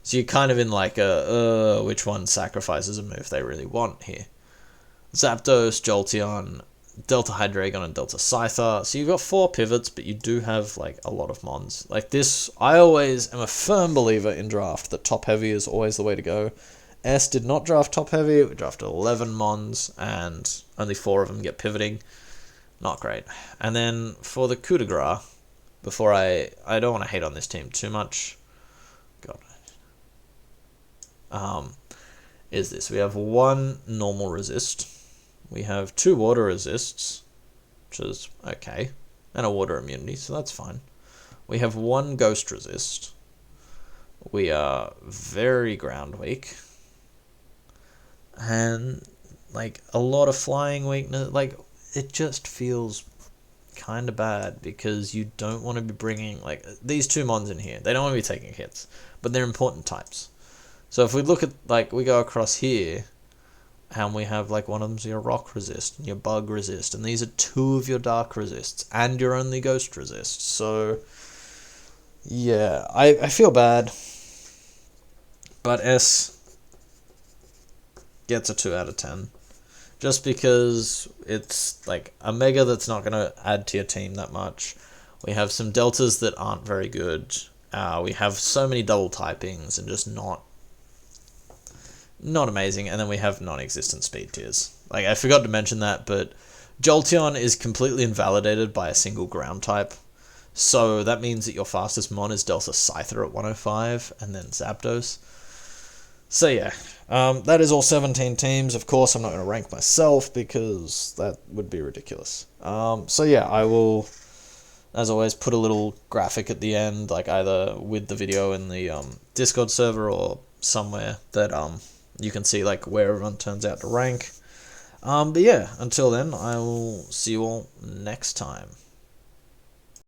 So you're kind of in, like, which one sacrifices a move they really want here. Zapdos, Jolteon, Delta Hydreigon, and Delta Scyther. So you've got 4 pivots, but you do have, like, a lot of mons. Like, this, I always am a firm believer in draft that top heavy is always the way to go. S did not draft top heavy. We drafted 11 mons, and only 4 of them get pivoting. Not great. And then for the coup de grace, before I don't want to hate on this team too much. God. Is this. We have 1 normal resist. We have 2 water resists, which is okay. And a water immunity, so that's fine. We have 1 ghost resist. We are very ground weak. And, like, a lot of flying weakness. Like, it just feels kind of bad because you don't want to be bringing, like, these 2 mons in here. They don't want to be taking hits, but they're important types. So if we look at, like, we go across here, and we have, like, one of them's your rock resist and your bug resist, and these are 2 of your dark resists and your only ghost resist. So yeah, I feel bad, but S gets a 2 out of 10. Just because it's, like, a mega that's not going to add to your team that much. We have some deltas that aren't very good. We have so many double typings and just not amazing. And then we have non-existent speed tiers. Like, I forgot to mention that, but Jolteon is completely invalidated by a single ground type. So that means that your fastest mon is Delta Scyther at 105, and then Zapdos. So yeah, that is all 17 teams. Of course, I'm not going to rank myself because that would be ridiculous. So yeah, I will, as always, put a little graphic at the end, like either with the video in the Discord server or somewhere that you can see like where everyone turns out to rank. But yeah, until then, I will see you all next time.